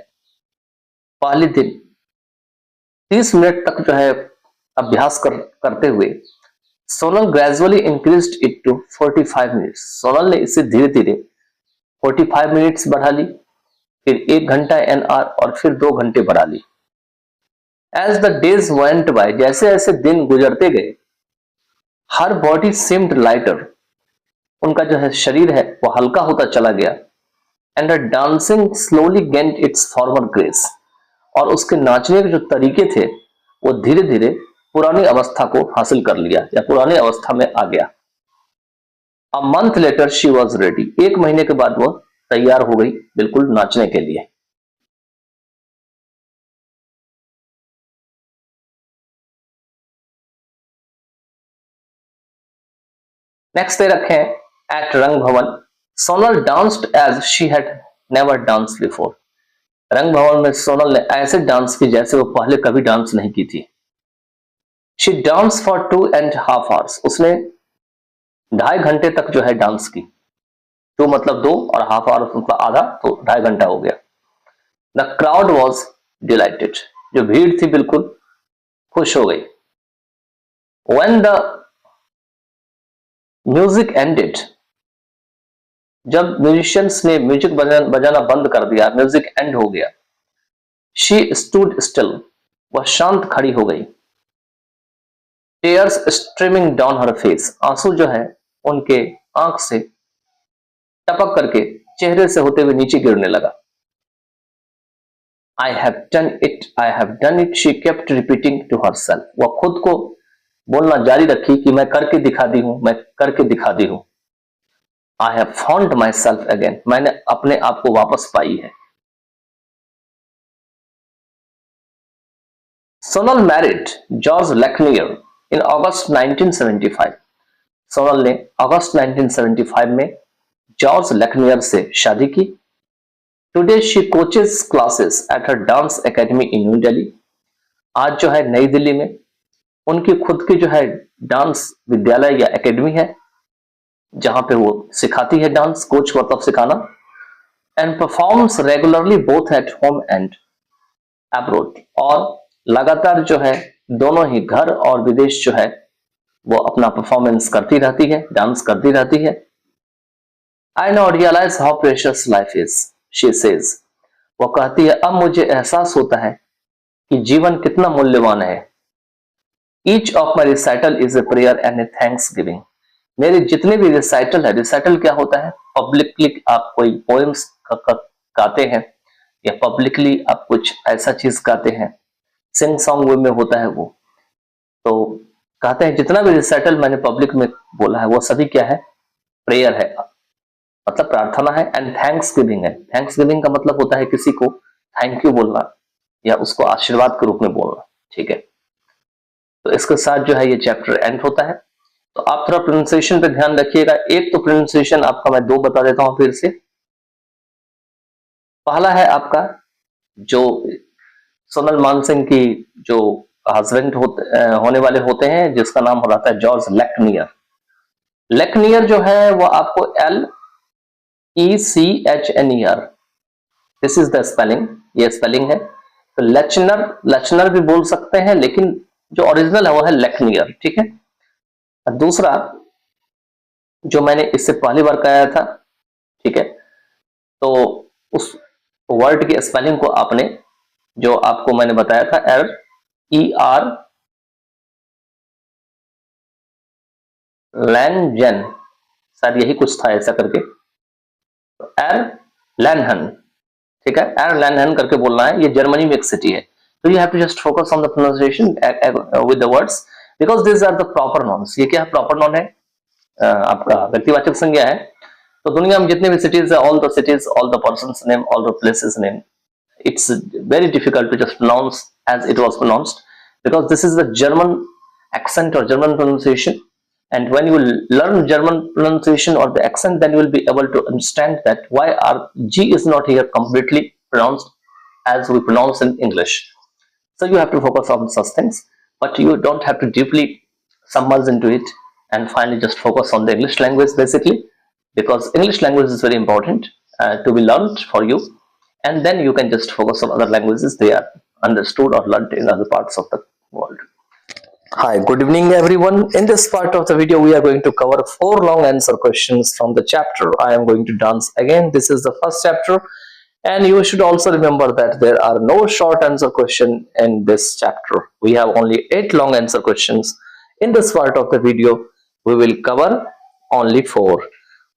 [SPEAKER 1] पहले दिन 30 मिनट तक जो है अभ्यास करते हुए Sonal gradually increased it to 45 minutes. Sonal ने इसे धीरे धीरे 45 मिनट्स बढ़ा ली, फिर 1 घंटा एन आर और फिर 2 घंटे बढ़ा ली। As the days went by, जैसे जैसे दिन गुजरते गए, हर बॉडी सीम्ड लाइटर, उनका जो है शरीर है वो हल्का होता चला गया। And dancing slowly gained it's farmer grace, और उसके नाचने के जो तरीके थे वो धीरे धीरे पुरानी अवस्था को हासिल कर लिया या पुरानी अवस्था में आ गया। A month later she was ready, 1 महीने के बाद वो तैयार हो गई बिल्कुल नाचने के लिए। नेक्स्ट दे रखे हैं at Rang Bhavan, Sonal danced as she had never dance before. Rang Bhavan में सोनल ने ऐसे डांस की जैसे वो पहले कभी डांस नहीं की थी। शी डांस फॉर 2.5 आवर्स, उसने 2.5 घंटे तक जो है डांस की। 2 मतलब 2 और हाफ आवर मतलब आधा, तो 2.5 घंटा हो गया। द क्राउड वॉज डिलाइटेड, जो भीड़ थी बिल्कुल खुश हो गई। When the म्यूजिक एंडेड, जब म्यूजिशियंस ने म्यूजिक बजाना बंद कर दिया, म्यूजिक एंड हो गया। शी स्टूड स्टिल, वह शांत खड़ी हो गई। टेयर्स स्ट्रीमिंग डाउन हर फेस, आंसू जो है उनके आंख से टपक करके चेहरे से होते हुए नीचे गिरने लगा। I have done it, I have done it, she kept repeating to herself, वह खुद को बोलना जारी रखी कि मैं करके दिखा दी हूं, मैं करके दिखा दी हूं। I have found my self again, मैंने अपने आप को वापस पाई है। सोनल मैरिड जॉर्ज लेक्नियर इन अगस्त 1975, सोनल ने अगस्त 1975 में जॉर्ज लेक्नियर से शादी की। Today she coaches classes at her dance academy in new Delhi, आज जो है नई दिल्ली में उनकी खुद की जो है डांस विद्यालय या एकेडमी है, जहां पे वो सिखाती है डांस, कोच को मतलब सिखाना। And performs regularly both at home and abroad, और लगातार जो है दोनों ही घर और विदेश जो है वो अपना परफॉर्मेंस करती रहती है, डांस करती रहती है। I now realise how precious life is, she says, वो कहती है अब मुझे एहसास होता है कि जीवन कितना मूल्यवान है। Each of my recital is a prayer and A thanks giving, मेरे जितने भी रिसाइटल है, रिसाइटल क्या होता है, पब्लिकली आप कोई पोएम्स गाते हैं या पब्लिकली आप कुछ ऐसा चीज गाते हैं, सिंग सॉन्ग वे में होता है वो, तो कहते हैं जितना भी रिसाइटल मैंने पब्लिक में बोला है वो सभी क्या है, प्रेयर है, मतलब प्रार्थना है। एंड थैंक्स गिविंग है, थैंक्स गिविंग का मतलब होता है किसी को थैंक यू बोलना या उसको आशीर्वाद के रूप में बोलना, ठीक है। तो इसके साथ जो है ये चैप्टर एंड होता है। तो आप थोड़ा प्रोनाउंसिएशन पे ध्यान रखिएगा। एक तो प्रोनाउंसिएशन आपका मैं 2 बता देता हूं फिर से। पहला है आपका जो सोनल मानसिंह की जो हस्बैंड होने वाले होते हैं, जिसका नाम हो रहा है जॉर्ज लेक्नियर। लेक्नियर जो है वो आपको LECHNER, this is the spelling, ये स्पेलिंग है। तो लेचनर, लेचनर भी बोल सकते हैं, लेकिन जो ओरिजिनल है वो है लेक्नियर, ठीक है। दूसरा जो मैंने इससे पहली बार कराया था, ठीक है, तो उस वर्ड की स्पेलिंग को आपने, जो आपको मैंने बताया था LER लैनजन, शायद यही कुछ था ऐसा करके, तो एर लैनहन, ठीक है, एर लैनहन करके बोलना है। ये जर्मनी में एक सिटी है। तो you have to just focus on the pronunciation with the words because this are the proper nouns. ये क्या है, प्रॉपर नॉन है, आपका व्यक्तिवाचक संज्ञा है। तो दुनिया में जितने भी सिटीज है, all the cities, all the persons name, all the places name, it's very difficult to just pronounce as it was pronounced because this is the German accent or German pronunciation, and when you learn German pronunciation or the accent, then you will be able to understand that why our G is not here completely pronounced as we pronounce in English. So you have to focus on such things, but you don't have to deeply submerge into it, and finally just focus on the English language basically, because English language is very important to be learned for you. and then you can just focus on other languages they are understood or learned in other parts of the world. Hi, good evening everyone. In this part of the video, we are going to cover 4 long answer questions from the chapter I am going to dance again. This is the first chapter, and you should also remember that there are no short answer question in this chapter. We have only 8 long answer questions. In this part of the video, we will cover only 4.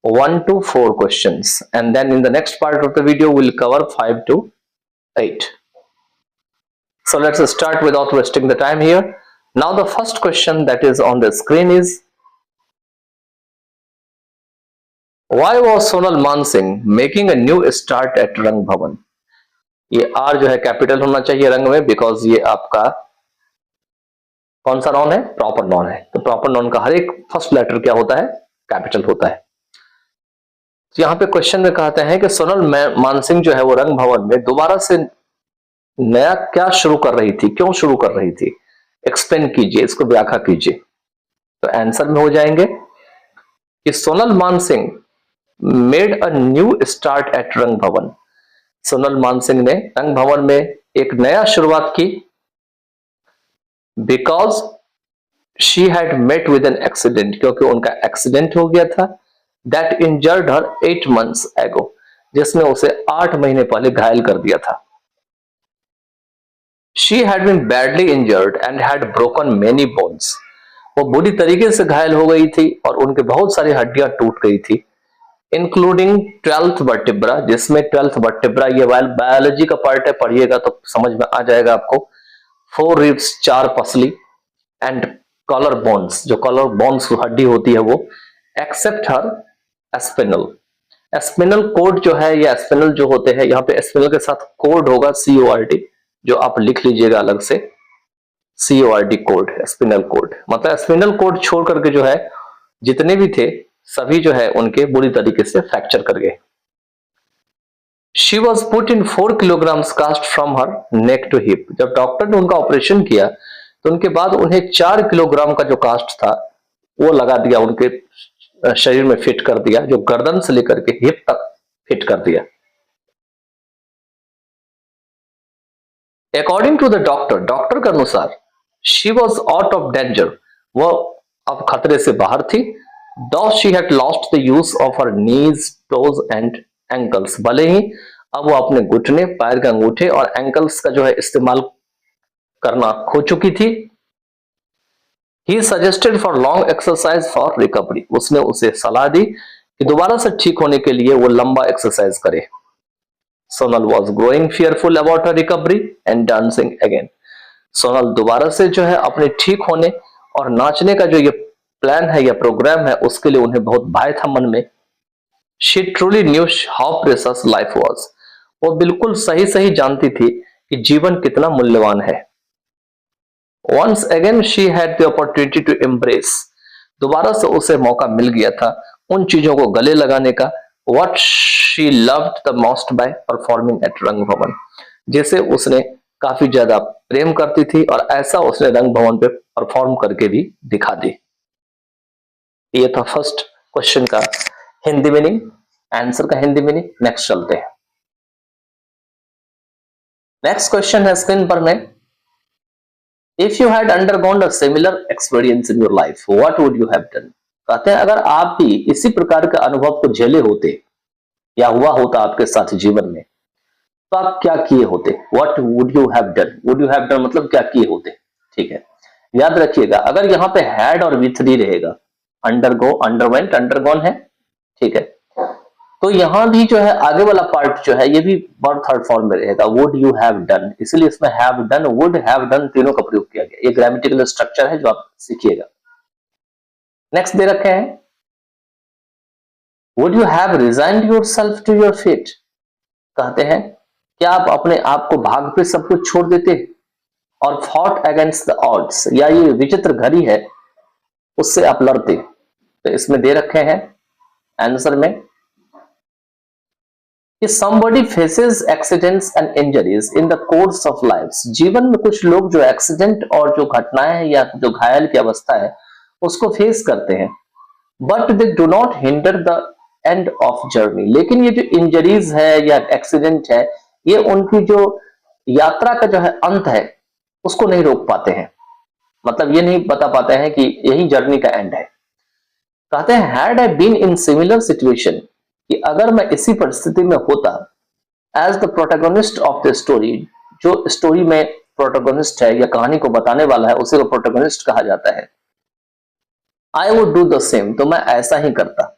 [SPEAKER 1] 1 to 4 questions, and then in the next part of the video we'll cover 5 to 8. So let's start without wasting the time here. Now the first question that is on the screen is, why was Sonal Mansingh making a new start at Rang Bhavan? ये R जो है कैपिटल होना चाहिए रंग में, बिकॉज ये आपका कौन सा नॉन है? प्रॉपर नॉन है. तो प्रॉपर नॉन का हर एक फर्स्ट लेटर क्या होता है? कैपिटल होता है. तो यहाँ पे क्वेश्चन में कहते हैं कि सोनल मानसिंह जो है वो रंग भवन में दोबारा से नया क्या शुरू कर रही थी, क्यों शुरू कर रही थी? एक्सप्लेन कीजिए, इसको व्याख्या कीजिए. तो आंसर में हो जाएंगे कि Sonal Mansingh made a new start at Rang Bhavan. Sonal Mansingh ने रंग भवन में एक नया शुरुआत की because she had met with an accident, क्योंकि उनका एक्सीडेंट हो गया था. That injured her 8 months ago, जिसने उसे 8 महीने पहले घायल कर दिया था. She had been badly injured and had broken many bones. वो बुरी तरीके से घायल हो गई थी और उनके बहुत सारी हड्डियां टूट गई थी, इंक्लूडिंग 12th वर्टिब्रा, जिसमें 12th वर्टिब्रा ये बायोलॉजी का पार्ट है, पढ़िएगा तो समझ में आ जाएगा आपको. 4 ribs, 4 पसली, एंड कॉलर बोन्स, जो कॉलर बोन्स हड्डी होती है वो, एक्सेप्ट हर एस्पिनल. एस्पिनल कोड जो है, या एस्पिनल जो होते हैं, यहाँ पे एस्पिनल के साथ कोड होगा CORD, जो आप लिख लीजिएगा अलग से. CORD कोड, एस्पिनल कोड, मतलब एस्पिनल कोड छोड़ करके जो है जितने भी थे सभी जो है उनके बुरी तरीके से फ्रैक्चर कर गए. She was put in 4 kilograms cast from her neck to hip. जब डॉक्टर ने उनका ऑपरेशन किया तो उनके बाद उन्हें 4 किलोग्राम का जो कास्ट था वो लगा दिया, उनके शरीर में फिट कर दिया, जो गर्दन से लेकर के हिप तक फिट कर दिया. According to the doctor, doctor के अनुसार, she was out of danger, वो अब खतरे से बाहर थी. Though she had lost the use of her knees, toes and ankles. भले ही अब वो अपने घुटने, पैर के अंगूठे और एंकल्स का जो है इस्तेमाल करना खो चुकी थी. He suggested for long exercise for recovery. उसने उसे सलाह दी कि दोबारा से ठीक होने के लिए वो लंबा एक्सरसाइज करे. Sonal was growing fearful about her recovery and dancing again. Sonal दोबारा से जो है अपने ठीक होने और नाचने का जो ये प्लान है या प्रोग्राम है उसके लिए उन्हें बहुत भय था मन में. She truly knew how precious life was. वो बिल्कुल सही सही जानती थी कि जीवन कितना मूल्यवान है. Once again she had the opportunity to embrace. दोबारा से उसे मौका मिल गया था उन चीजों को गले लगाने का. What she loved the most by performing at रंग भवन, जिसे उसने काफी ज्यादा प्रेम करती थी और ऐसा उसने रंग भवन पे परफॉर्म करके भी दिखा दी. ये था फर्स्ट क्वेश्चन का हिंदी मीनिंग, आंसर का हिंदी मीनिंग. नेक्स्ट चलते हैं. नेक्स्ट क्वेश्चन है स्क्रीन पर में, If you had undergone a similar experience in your life, what would you have done? कहते हैं अगर आप भी इसी प्रकार के अनुभव को झेले होते या हुआ होता आपके साथ जीवन में, तो आप क्या किए होते? What would you have done? Would you have done मतलब क्या किए होते? ठीक है, याद रखिएगा अगर यहाँ पे had और V3 रहेगा, undergo, underwent, undergone है, ठीक है, तो यहां भी जो है आगे वाला पार्ट जो है ये भी वर्ब थर्ड फॉर्म में रहेगा, वुड यू हैव डन. इसलिए इसमें have done, would have done तीनों का प्रयोग किया गया. ये ग्रामेटिकल स्ट्रक्चर है जो आप सीखिएगा. नेक्स्ट दे रखे हैं, would you have resigned yourself to your fate. कहते हैं क्या आप अपने आप को भाग पे सब कुछ छोड़ देते और फॉट अगेंस्ट द ऑड्स, या ये विचित्र घड़ी है उससे आप लड़ते. तो इसमें दे रखे हैं आंसर में कि somebody faces accidents and injuries in the course of lives. जीवन में कुछ लोग जो एक्सीडेंट और जो घटनाएं हैं या जो घायल की अवस्था है उसको फेस करते हैं, but they do not hinder the end of journey. लेकिन ये जो इंजरीज है या एक्सीडेंट है ये उनकी जो यात्रा का जो है अंत है उसको नहीं रोक पाते हैं, मतलब ये नहीं बता पाते हैं कि यही जर्नी का एंड है। कहते हैं had I been in similar situation, कि अगर मैं इसी परिस्थिति में होता as the protagonist of the story, जो स्टोरी में प्रोटैगनिस्ट है या कहानी को बताने वाला है उसे को प्रोटैगनिस्ट कहा जाता है, I would do the same, तो मैं ऐसा ही करता।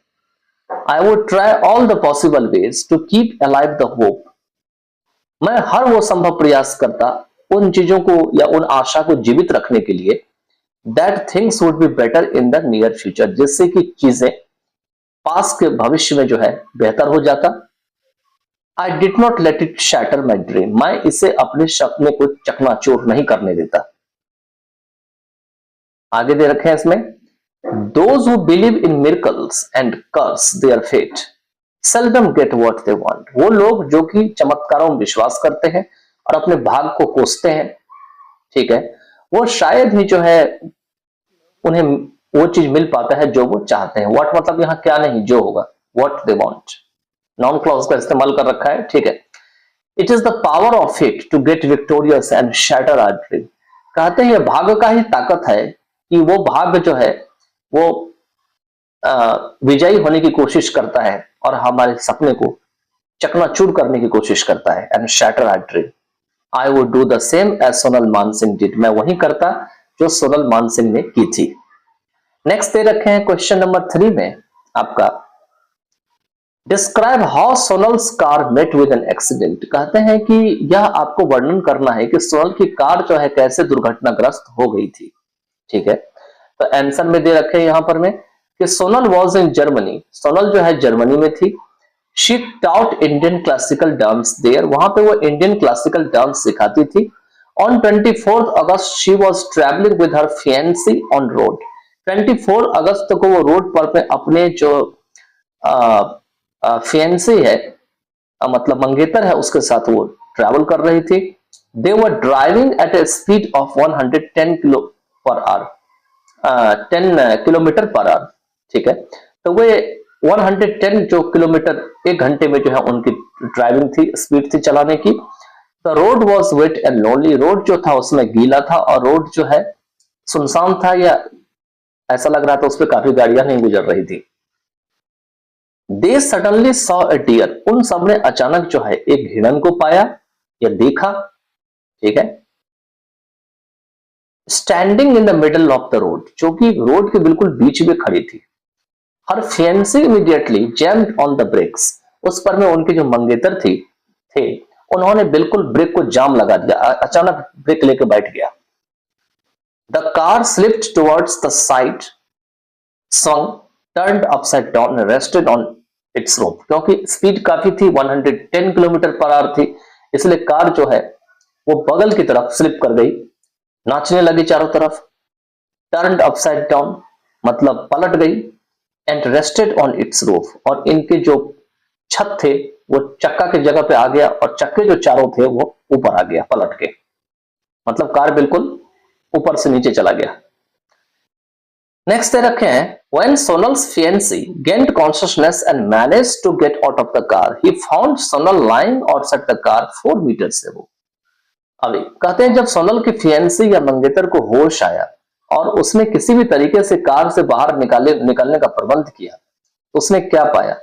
[SPEAKER 1] I would try all the possible ways to keep alive the hope, मैं हर वो संभव प्रयास करता उन चीजों को या उन आशा को जीवित रखने के लिए, that things would be better in the near future, जिससे कि चीजें पास के भविष्य में जो है बेहतर हो जाता। I did not let it shatter my dream, मैं इसे अपने सपने को चकनाचूर नहीं करने देता। आगे दे रखे हैं इसमें, those who believe in miracles and curse their fate seldom get what they want, वो लोग जो कि चमत्कारों में विश्वास करते हैं और अपने भाग को कोसते हैं, ठीक है, वो शायद ही जो है उन्हें वो चीज मिल पाता है जो वो चाहते हैं। व्हाट मतलब यहाँ क्या नहीं, जो होगा, what they want, noun clause का इस्तेमाल कर रखा है, ठीक है। It is the power of it to get victorious and shatter our dream, कहते हैं भाग्य का ही ताकत है कि वो भाग्य जो है वो विजयी होने की कोशिश करता है और हमारे सपने को चकनाचूर करने की कोशिश करता है। And shatter our dream, I would do the same as Sonal Mansingh did, मैं वही करता जो सोनल मानसिंह ने की थी। नेक्स्ट दे रखे हैं क्वेश्चन नंबर 3 में आपका, describe how Sonal's car met with an accident, कहते हैं कि यह आपको वर्णन करना है कि सोनल की कार जो है कैसे दुर्घटनाग्रस्त हो गई थी, ठीक है। तो आंसर में दे रखे हैं यहां पर में कि Sonal was in Germany, Sonal जो है जर्मनी में थी। She taught Indian classical dance there, वहां पे वो इंडियन क्लासिकल डांस सिखाती थी। On 24 August she was travelling with her fiance on road, 24 अगस्त को वो रोड पर पे अपने जो फियांसी है, मतलब मंगेतर है, उसके साथ वो ट्रैवल कर रही थी। They were driving at a speed of 110 kilo per hour, 10 kilometer per hour, ठीक है। तो वे 110 जो किलोमीटर एक घंटे में जो है उनकी ड्राइविंग थी, स्पीड थी चलाने की। The road was wet and lonely, road जो था उसमें गीला था और रोड जो है सुनसान था, या ऐसा लग रहा था उस पर काफी गाड़ियां नहीं गुजर रही थी। They suddenly saw a deer, उन सबने अचानक जो है एक हिरन को पाया या देखा, ठीक है, standing in the middle of the road, जो कि रोड के बिल्कुल बीच में खड़ी थी। Her fiancé immediately jammed on the brakes, उस पर में उनके जो मंगेतर थे उन्होंने बिल्कुल ब्रेक को जाम लगा दिया, अचानक ब्रेक लेके बैठ गया। The car slipped towards the side, swung, turned upside down and rested on its rope, क्योंकि स्पीड काफी थी, 110 किलोमीटर पर आवर थी, इसलिए कार जो है वो बगल की तरफ स्लिप कर गई, नाचने लगी चारों तरफ। टर्न्ड अपसाइड डाउन मतलब पलट गई। And rested on it's roof, और इनके जो छत थे वो चक्का की जगह पे आ गया और चक्के जो चारों थे वो ऊपर आ गया पलट के, मतलब कार बिल्कुल ऊपर से नीचे चला गया। नेक्स्ट दे रखे हैं, when Sonal's fiancé gained consciousness and managed to get out of the car, he found Sonal lying outside the car 4 meters away. अभी कहते हैं जब सोनल की फियांसी या मंगेतर को होश आया और उसने किसी भी तरीके से कार से बाहर निकालने का प्रबंध किया, उसने क्या पाया?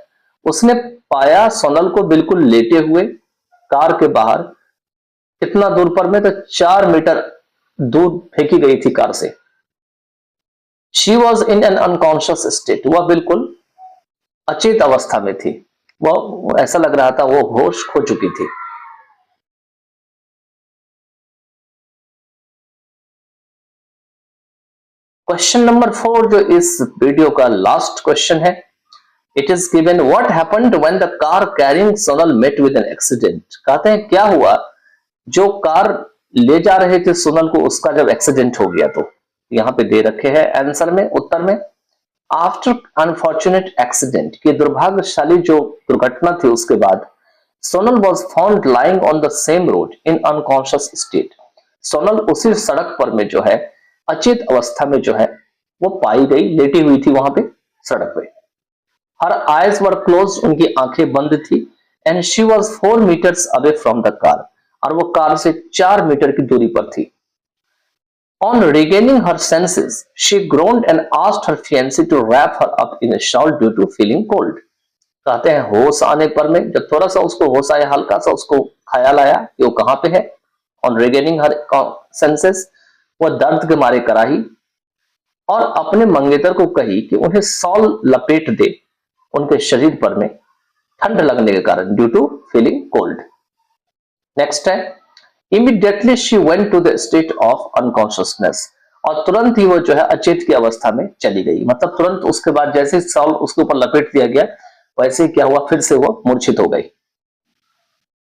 [SPEAKER 1] उसने पाया सोनल को बिल्कुल लेटे हुए कार के बाहर, कितना दूर पर में, तो 4 मीटर दूर फेंकी गई थी कार से। She was in an unconscious state, वह बिल्कुल अचेत अवस्था में थी, वह ऐसा लग रहा था वो होश खो चुकी थी। क्वेश्चन नंबर 4 जो इस वीडियो का लास्ट क्वेश्चन है, it is given what happened when the car carrying Sonal met with an accident. कहते हैं क्या हुआ जो कार ले जा रहे थे सोनल को, उसका जब एक्सीडेंट हो गया। तो यहां पे दे रखे हैं आंसर में, उत्तर में, आफ्टर अनफॉर्चुनेट एक्सीडेंट, की दुर्भाग्यशाली जो दुर्घटना थी उसके बाद, Sonal was found lying on the same road in unconscious state. Sonal उसी सड़क पर में जो है अचेत अवस्था में जो है वो पाई गई, लेटी हुई थी वहां पे सड़क पे। हर आइज वर क्लोज, उनकी आंखें बंद थी। And she was 4 meters away from the car, और वो कार से 4 मीटर की दूरी पर थी। On regaining her senses, she groaned and asked her fiancé to wrap her up in a shawl due to feeling cold. कहते हैं होश आने पर में जब थोड़ा सा उसको होश आया, हल्का सा उसको ख्याल आया कि वो कहां पे है, ऑन रिगेनिंग हर सेंसेस, वो दर्द के मारे कराही और अपने मंगेतर को कही कि उन्हें सॉल लपेट दे उनके शरीर पर में ठंड लगने के कारण, due to feeling cold. Next है immediately she went to the state of unconsciousness, और तुरंत ही वो जो है अचेत की अवस्था में चली गई। मतलब तुरंत उसके बाद जैसे सॉल उसके ऊपर लपेट दिया गया वैसे क्या हुआ, फिर से वो मूर्छित हो गई।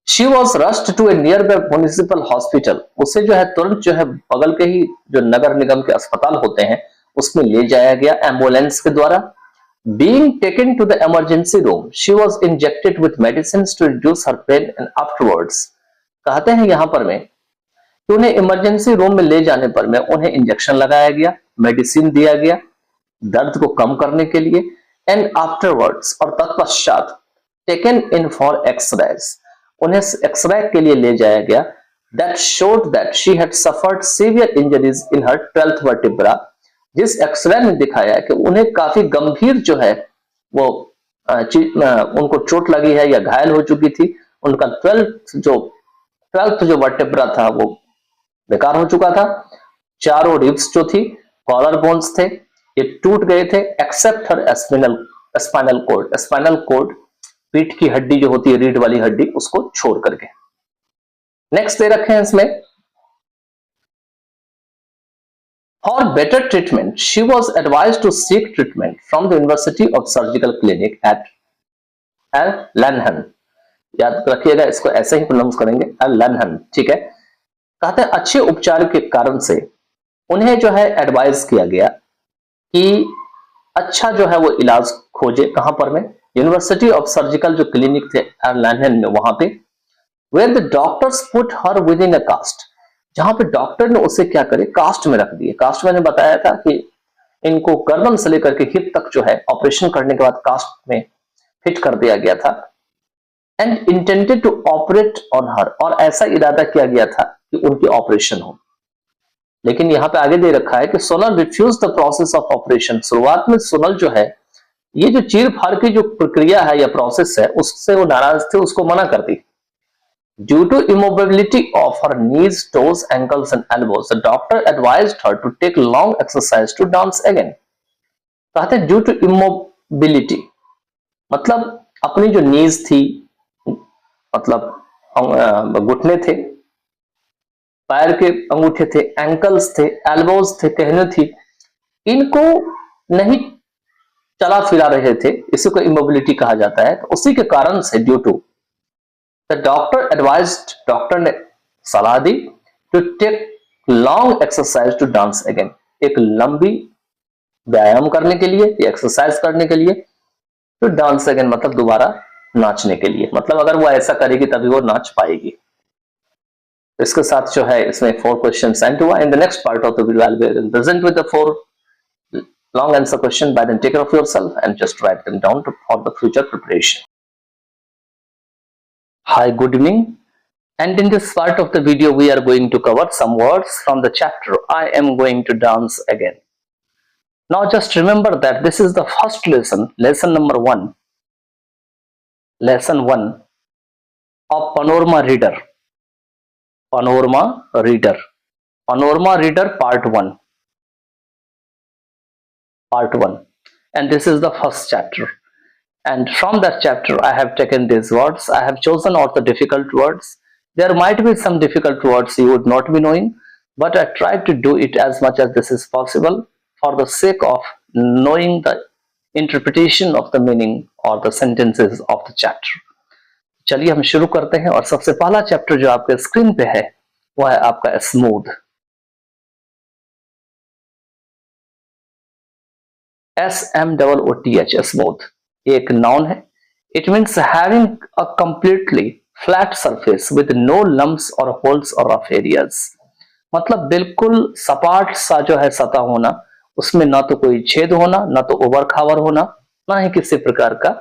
[SPEAKER 1] She was rushed to a nearby municipal hospital, उसे जो है तुरंत जो है बगल के ही जो नगर निगम के अस्पताल होते हैं उसमें ले जाया गया एम्बुलेंस के द्वारा। Being taken to the emergency room, she was injected with medicines to reduce her pain and afterwards. कहते हैं यहां पर में कि उन्हें इमरजेंसी रूम में ले जाने पर में उन्हें इंजेक्शन लगाया गया, मेडिसिन दिया गया दर्द को कम करने के लिए, एंड आफ्टरवर्ड्स और तत्पश्चात टेकन इन फॉर एक्सरेज, उन्हें एक्सरे के लिए ले जाया गया। That showed that she had suffered severe injuries in her 12th vertebra, जिस एक्सरे में दिखाया कि उन्हें काफी गंभीर जो है वो उनको चोट लगी है या घायल हो चुकी थी, उनका 12th जो वर्टेब्रा था वो बेकार हो चुका था, चारों रिब्स जो थी, कॉलर बोन्स थे, ये टूट गए थे, एक्सेप्ट हर स्पाइनल कोड, स्पाइनल कोड पीठ की हड्डी जो होती है रीढ़ वाली हड्डी उसको छोड़ करके। नेक्स्ट दे रखे हैं इसमें For better treatment, she was advised to seek treatment from the University of Surgical Clinic at Lanhan. याद रखिएगा, इसको ऐसे ही प्रोनाउंस करेंगे Lanhan, ठीक है। कहते हैं अच्छे उपचार के कारण से उन्हें जो है एडवाइस किया गया कि अच्छा जो है वो इलाज खोजे, कहां पर में, यूनिवर्सिटी ऑफ सर्जिकल जो क्लिनिक थे लैनहन में, वहां पे, where the doctors put her within a cast, जहां पे डॉक्टर ने उसे क्या करे, कास्ट में रख दिए। कास्ट मैंने बताया था कि इनको गर्दन से लेकर के हिप तक जो है ऑपरेशन करने के बाद कास्ट में फिट कर दिया गया था। And intended to operate on her, और ऐसा इरादा किया गया था कि उनकी ऑपरेशन हो, लेकिन यहां पे आगे दे रखा है कि Sonal refuse the process of operation. शुरुआत में सोनल जो है ये जो चीर फाड़ की जो प्रक्रिया है या प्रोसेस है उससे वो नाराज थे, उसको मना कर दी। Due to immobility of her knees, toes, ankles and elbows, the doctor advised her to take long exercise to dance again. कहते हैं due to immobility मतलब अपनी जो नीज थी, मतलब घुटने थे, पैर के अंगूठे थे, एंकल्स थे, एल्बोज थे, कहने थी, इनको नहीं चला फिरा रहे थे, इसी को इमोबिलिटी कहा जाता है। तो उसी के कारण से due to the doctor advised, doctor ने सलाह दी to take long exercise to dance again, एक लंबी व्यायाम करने के लिए या एक्सरसाइज करने के लिए, टू डांस अगेन मतलब दोबारा नाचने के लिए, मतलब अगर वो ऐसा करेगी तभी वो नाच पाएगी। इसके साथ जो है इसमें 4 क्वेश्चंस एंड हुआ। In the next part of the video I will present with the 4 long answer question, by then take care of yourself and just write them down for the future preparation. Hi, good evening, and in this part of the video we are going to cover some words from the chapter I am going to dance again. Now just remember that this is the first lesson, lesson number 1, lesson 1 of Panorama Reader, Panorama Reader, Panorama Reader part 1, and this is the first chapter, and from that chapter I have taken these words. I have chosen all the difficult words. There might be some difficult words you would not be knowing, but I tried to do it as much as this is possible for the sake of knowing the interpretation of the meaning or the sentences of the chapter. चलिए हम शुरू करते हैं, और सबसे पहला चैप्टर जो आपके स्क्रीन पे है वह है आपका स्मूथ, SMOOTH, स्मूथ एक नाउन है। It means having a completely flat surface with no lumps और होल्स और रफ एरियाज, मतलब बिल्कुल सपाट सा जो है सतह होना, उसमें ना तो कोई छेद होना, ना तो उबड़ खाबड़ होना, ना ही किसी प्रकार का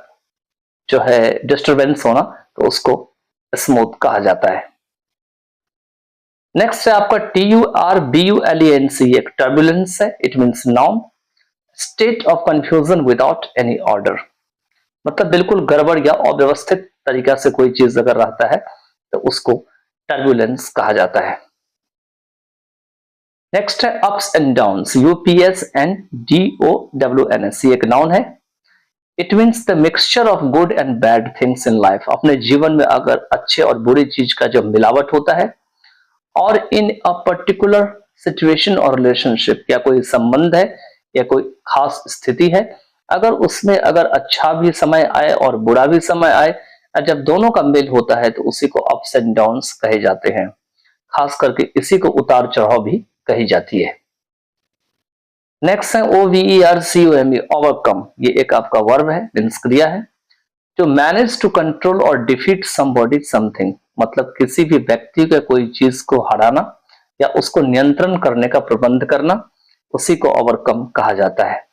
[SPEAKER 1] जो है डिस्टरबेंस होना, तो उसको स्मूथ कहा जाता है। नेक्स्ट है आपका turbulence, एक टर्बुलेंस है। It means noun, state of confusion without any order, मतलब बिल्कुल गड़बड़ या अव्यवस्थित तरीका से कोई चीज अगर रहता है तो उसको टर्बुलेंस कहा जाता है। नेक्स्ट है ups and downs, UPS and DOWNS, एक नाउन है। It means the mixture of good and bad things in life, अपने जीवन में अगर अच्छे और बुरी चीज का जो मिलावट होता है, और इन अ पर्टिकुलर सिचुएशन और रिलेशनशिप, या कोई संबंध है या कोई खास स्थिति है, अगर उसमें अगर अच्छा भी समय आए और बुरा भी समय आए, जब दोनों का मेल होता है तो उसी को अप्स एंड डाउन्स कहे जाते हैं। खास करके इसी को उतार चढ़ाव भी कही जाती है। नेक्स्ट है OVERCOME, ओवरकम, ये एक आपका वर्ब है, मीन्स क्रिया है। टू मैनेज टू कंट्रोल और डिफीट समबॉडी समथिंग, मतलब किसी भी व्यक्ति का कोई चीज को हराना या उसको नियंत्रण करने का प्रबंध करना, उसी को ओवरकम कहा जाता है।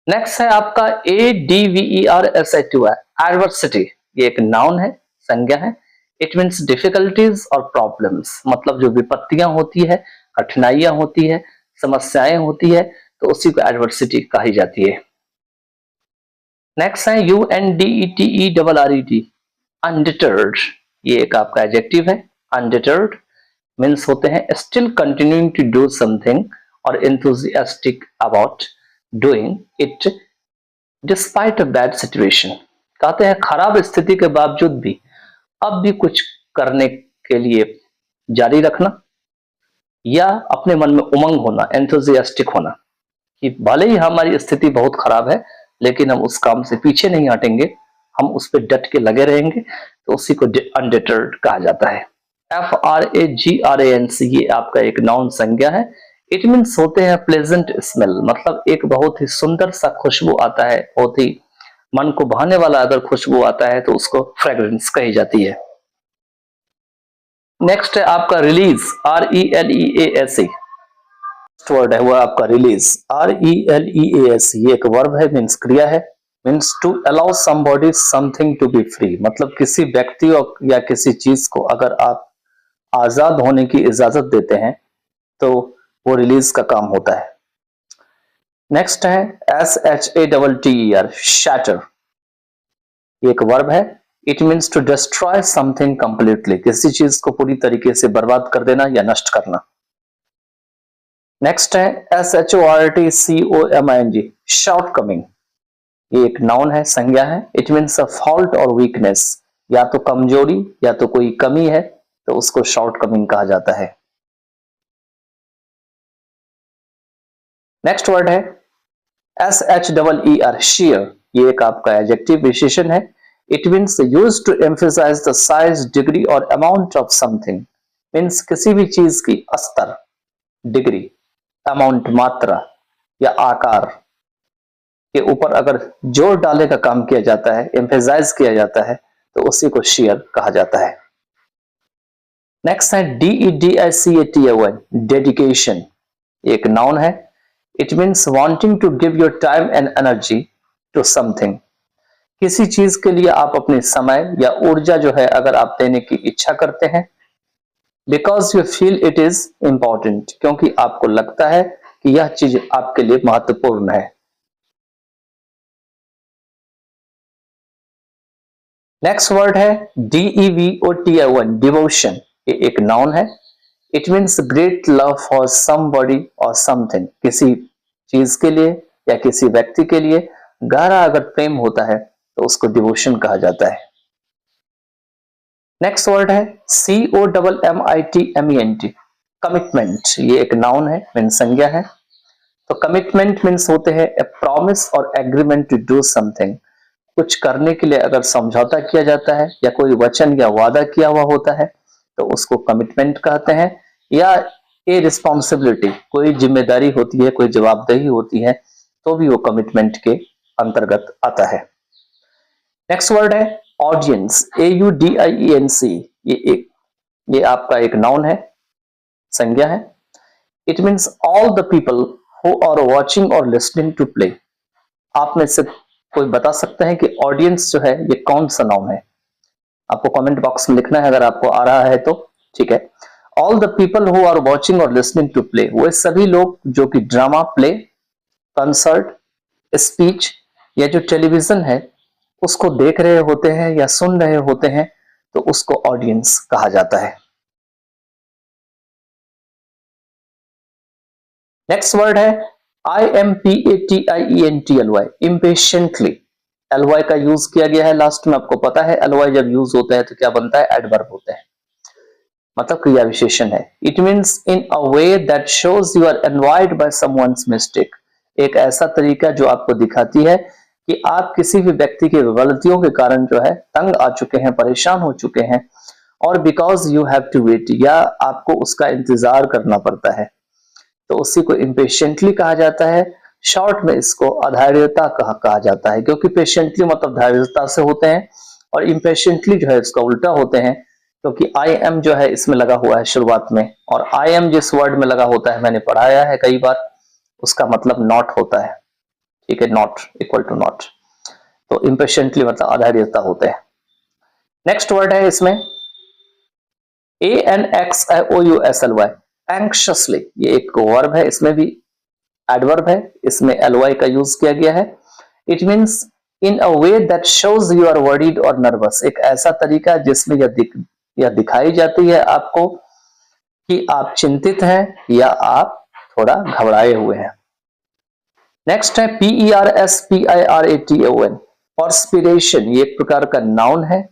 [SPEAKER 1] नेक्स्ट है आपका ADVERSITY, एडवर्सिटी, ये एक नाउन है, संज्ञा है। इट मीन्स डिफिकल्टीज और प्रॉब्लम्स, मतलब जो विपत्तियां होती है, कठिनाइयां होती है, समस्याएं होती है, तो उसी को एडवर्सिटी कही जाती है। नेक्स्ट है UNDETERRED, अनडिटर्ड, ये एक आपका एडजेक्टिव है। अनडिटर्ड मीन्स होते हैं still continuing to do something और enthusiastic about doing it despite a bad situation, कहते हैं खराब स्थिति के बावजूद भी अब भी कुछ करने के लिए जारी रखना, या अपने मन में उमंग होना, एंथुजियास्टिक होना, कि भले ही हमारी स्थिति बहुत खराब है लेकिन हम उस काम से पीछे नहीं हटेंगे, हम उस पर डट के लगे रहेंगे, तो उसी को अनडिटर्ड कहा जाता है। FRAGRANC, ये आपका एक नाउन संज्ञा है। इट मीन्स होते हैं प्लेजेंट स्मेल, मतलब एक बहुत ही सुंदर सा खुशबू आता है, बहुत ही मन को भाने वाला अगर खुशबू आता है तो उसको फ्रेग्रेंस कही जाती है। नेक्स्ट है आपका रिलीज, RELEASE, वर्ड है वो आपका रिलीज, RELEASE, ये एक वर्ब है, मीन्स क्रिया है। Means to allow somebody something to be free, मतलब किसी व्यक्ति या किसी चीज को अगर आप आजाद होने की इजाजत देते हैं तो वो रिलीज का काम होता है। नेक्स्ट है SHATTER, शैटर, ये एक वर्ब है। It means to destroy something completely, किसी चीज को पूरी तरीके से बर्बाद कर देना या नष्ट करना। नेक्स्ट है SHORTCOMING, शॉर्टकमिंग, ये एक नाउन है, संज्ञा है। इट मीन्स अ फॉल्ट और वीकनेस, या तो कमजोरी या तो कोई कमी है, तो उसको शॉर्टकमिंग कहा जाता है। नेक्स्ट वर्ड है SHEER, sheer, ये एक आपका एडजेक्टिव विशेषण है। It means used to emphasise the size, degree और अमाउंट ऑफ समथिंग, मीन्स किसी भी चीज की स्तर, डिग्री, अमाउंट, मात्रा या आकार के ऊपर अगर जोर डालने का काम किया जाता है, एम्फेसाइज किया जाता है, तो उसी को शेयर कहा जाता है। नेक्स्ट है DEDICATION, डेडिकेशन, एक नाउन है। It means wanting to give your time and energy to something, किसी चीज के लिए आप अपने समय या ऊर्जा जो है अगर आप देने की इच्छा करते हैं, because you feel it is important, क्योंकि आपको लगता है कि यह चीज आपके लिए महत्वपूर्ण है। नेक्स्ट वर्ड है DEVOTION, डिवोशन, ये एक नाउन है। It means great love for somebody और समथिंग, किसी चीज के लिए या किसी व्यक्ति के लिए गहरा अगर प्रेम होता है तो उसको डिवोशन कहा जाता है। नेक्स्ट वर्ड है COMMITMENT, कमिटमेंट, ये एक नाउन है, मीन्स संज्ञा है। तो कमिटमेंट मीन्स होते हैं ए प्रॉमिस और एग्रीमेंट टू डू समथिंग, कुछ करने के लिए अगर समझौता किया जाता है या कोई वचन या वादा किया हुआ होता है तो उसको कमिटमेंट कहते हैं। या ए रिस्पॉन्सिबिलिटी, कोई जिम्मेदारी होती है, कोई जवाबदेही होती है, तो भी वो कमिटमेंट के अंतर्गत आता है। नेक्स्ट वर्ड है ऑडियंस, AUDIENC, ये आपका एक नाउन है, संज्ञा है। It means all the people who are watching और लिसनिंग टू प्ले, आप में से कोई बता सकता है कि ऑडियंस जो है ये कौन सा नाउन है? आपको कमेंट बॉक्स में लिखना है अगर आपको आ रहा है तो, ठीक है। All the people who are watching और लिसनिंग टू प्ले, वो सभी लोग जो कि ड्रामा, प्ले, कंसर्ट, स्पीच या जो टेलीविजन है उसको देख रहे होते हैं या सुन रहे होते हैं, तो उसको ऑडियंस कहा जाता है। नेक्स्ट वर्ड है IMPATIENTLY, इम्पेशेंटली। एलवाई का यूज किया गया है लास्ट में, आपको पता है एलवाई जब यूज होता है तो क्या बनता है? एडवर्ब होता है, मतलब क्रिया विशेषण है। It means in a way that shows you are envied by someone's mistake, एक ऐसा तरीका जो आपको दिखाती है कि आप किसी भी व्यक्ति की गलतियों के कारण जो है तंग आ चुके हैं, परेशान हो चुके हैं, और because you have to wait, या आपको उसका इंतजार करना पड़ता है, तो उसी को इम्पेशेंटली कहा जाता है। शॉर्ट में इसको अधैर्यता कहा जाता है, क्योंकि पेशेंटली मतलब धैर्यता से होते हैं और इम्पेशेंटली जो है इसका उल्टा होते हैं, क्योंकि आई एम जो है इसमें लगा हुआ है शुरुआत में, और आई एम जिस वर्ड में लगा होता है मैंने पढ़ाया है कई बार, उसका मतलब नॉट होता है, ठीक है, नॉट इक्वल टू नॉट, तो इम्पेशेंटली मतलब अधैर्यता होते हैं। नेक्स्ट वर्ड है इसमें ANXIOUSLY, एंक्शसली, ये एक वर्ब है, इसमें भी एडवर्ब है, इसमें एलवाई का यूज किया गया है। It means in a way that shows you are worried और नर्वस, एक ऐसा तरीका जिसमें यह दिखाई जाती है आपको कि आप चिंतित हैं या आप थोड़ा घबराए हुए हैं। नेक्स्ट है PERSPIRATION, पर्सपिरेशन, ये एक प्रकार का नाउन है।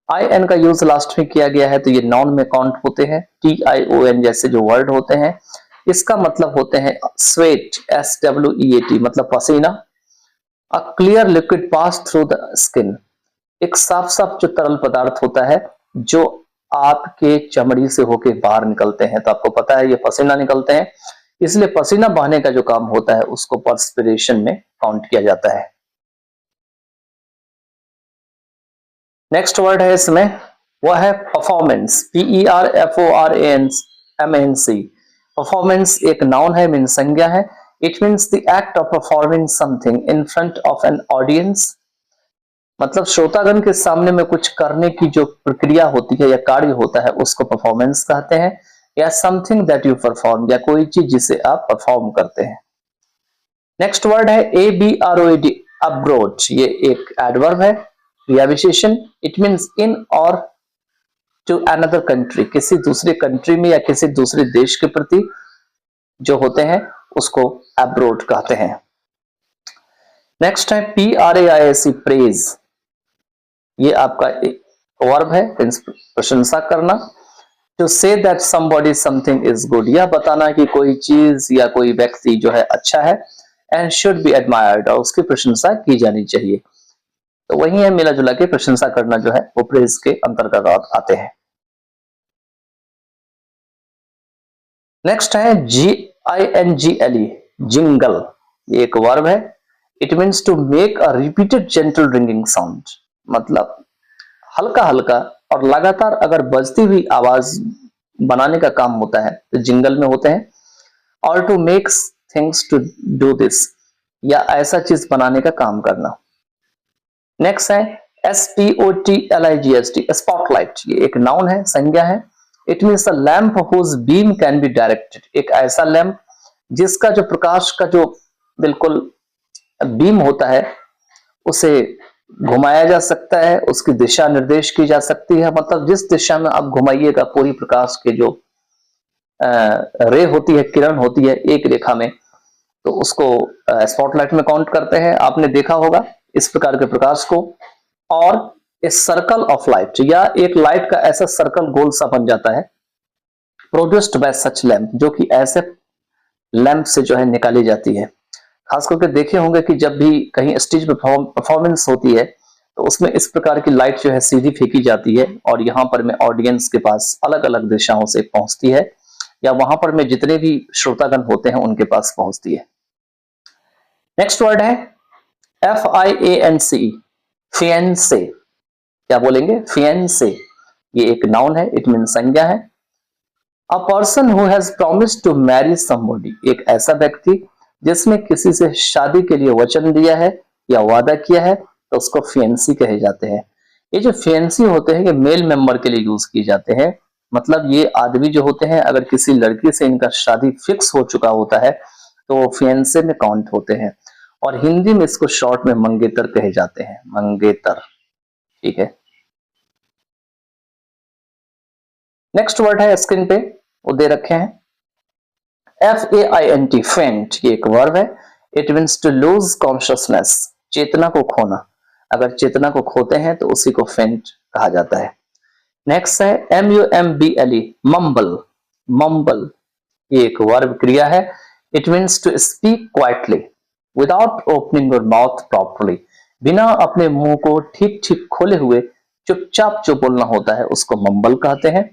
[SPEAKER 1] IN का यूज लास्ट में किया गया है तो ये नाउन में काउंट होते हैं। TION जैसे जो वर्ड होते हैं इसका मतलब होते हैं स्वेट, SWEAT मतलब पसीना। A clear liquid pass through the skin, एक साफ साफ जो तरल पदार्थ होता है जो आपके चमड़ी से होके बाहर निकलते हैं, तो आपको पता है ये पसीना निकलते हैं, इसलिए पसीना बहाने का जो काम होता है उसको पर्सपिरेशन में काउंट किया जाता है। नेक्स्ट वर्ड है इसमें, वह है परफॉर्मेंस, PERFORMANC। परफॉर्मेंस एक नाउन है, मीन संज्ञा है। It means the act of performing something in front of an audience, मतलब श्रोतागण के सामने में कुछ करने की जो प्रक्रिया होती है या कार्य होता है उसको परफॉर्मेंस कहते हैं, या समथिंग दैट यू परफॉर्म, या कोई चीज जिसे आप परफॉर्म करते हैं। नेक्स्ट वर्ड है ABROAD, अब्रोड, ये एक एडवर्ब है, क्रिया विशेषण। इट मीन्स इन और टू अनदर कंट्री, किसी दूसरे कंट्री में या किसी दूसरे देश के प्रति जो होते हैं उसको अब्रोड कहते हैं। नेक्स्ट है PRAISE, प्रेज, ये आपका वर्ब है, प्रशंसा करना। To say that somebody something is good, यह बताना कि कोई चीज या कोई व्यक्ति जो है अच्छा है। एंड शुड बी एडमायर्ड, और उसकी प्रशंसा की जानी चाहिए, तो वही है मिला जुला के प्रशंसा करना जो है वो प्रेज के अंतर्गत आते हैं। नेक्स्ट है GINGLE, जिंगल, ये एक वर्ब है। It means to make a repeated gentle ringing sound, मतलब हल्का हल्का और लगातार अगर बजती हुई आवाज बनाने का काम होता है तो जिंगल में होते हैं। और to make things to do this, या ऐसा चीज बनाने का काम करना। नेक्स्ट है SPOTLIGST, स्पॉटलाइट, ये एक नाउन है, संज्ञा है। It means a lamp whose beam can be directed, एक ऐसा लैंप जिसका जो प्रकाश का जो बिल्कुल बीम होता है उसे घुमाया जा सकता है, उसकी दिशा निर्देश की जा सकती है, मतलब जिस दिशा में आप घुमाइएगा पूरी प्रकाश के जो रे होती है, किरण होती है एक रेखा में, तो उसको स्पॉटलाइट में काउंट करते हैं। आपने देखा होगा इस प्रकार के प्रकाश को। और ए सर्कल ऑफ लाइट, या एक लाइट का ऐसा सर्कल गोल सा बन जाता है, प्रोड्यूस्ड बाय सच लैंप, जो कि ऐसे लैंप से जो है निकाली जाती है। खास करके देखे होंगे कि जब भी कहीं स्टेज पे परफॉर्मेंस होती है तो उसमें इस प्रकार की लाइट जो है सीधी फेंकी जाती है, और यहाँ पर में ऑडियंस के पास अलग अलग दिशाओं से पहुंचती है, या वहां पर में जितने भी श्रोतागण होते हैं उनके पास पहुंचती है। नेक्स्ट वर्ड है FIANCE, फियंसे, क्या बोलेंगे? फियंसे, ये एक नाउन है, इट मीन संज्ञा है। A person who has promised to marry somebody, एक ऐसा व्यक्ति जिसने किसी से शादी के लिए वचन दिया है
[SPEAKER 2] या वादा किया है तो उसको फियेंसी कहे जाते हैं। ये जो फियेंसी होते हैं ये मेल मेंबर के लिए यूज किए जाते हैं। मतलब ये आदमी जो होते हैं अगर किसी लड़की से इनका शादी फिक्स हो चुका होता है तो वो फियेंसे में काउंट होते हैं। और हिंदी में इसको शॉर्ट में मंगेतर कहे जाते हैं, मंगेतर। ठीक है, नेक्स्ट वर्ड है स्क्रीन पे वो दे रखे हैं, FAINT, फेंट। ये एक वर्ब है। It means to lose consciousness, चेतना को खोना। अगर चेतना को खोते हैं तो उसी को फेंट कहा जाता है। नेक्स्ट है MUMBLE, मम्बल। मम्बल ये एक वर्ब क्रिया है। It means to speak quietly without opening your mouth properly, बिना अपने मुंह को ठीक ठीक खोले हुए चुपचाप जो बोलना होता है उसको मम्बल कहते हैं।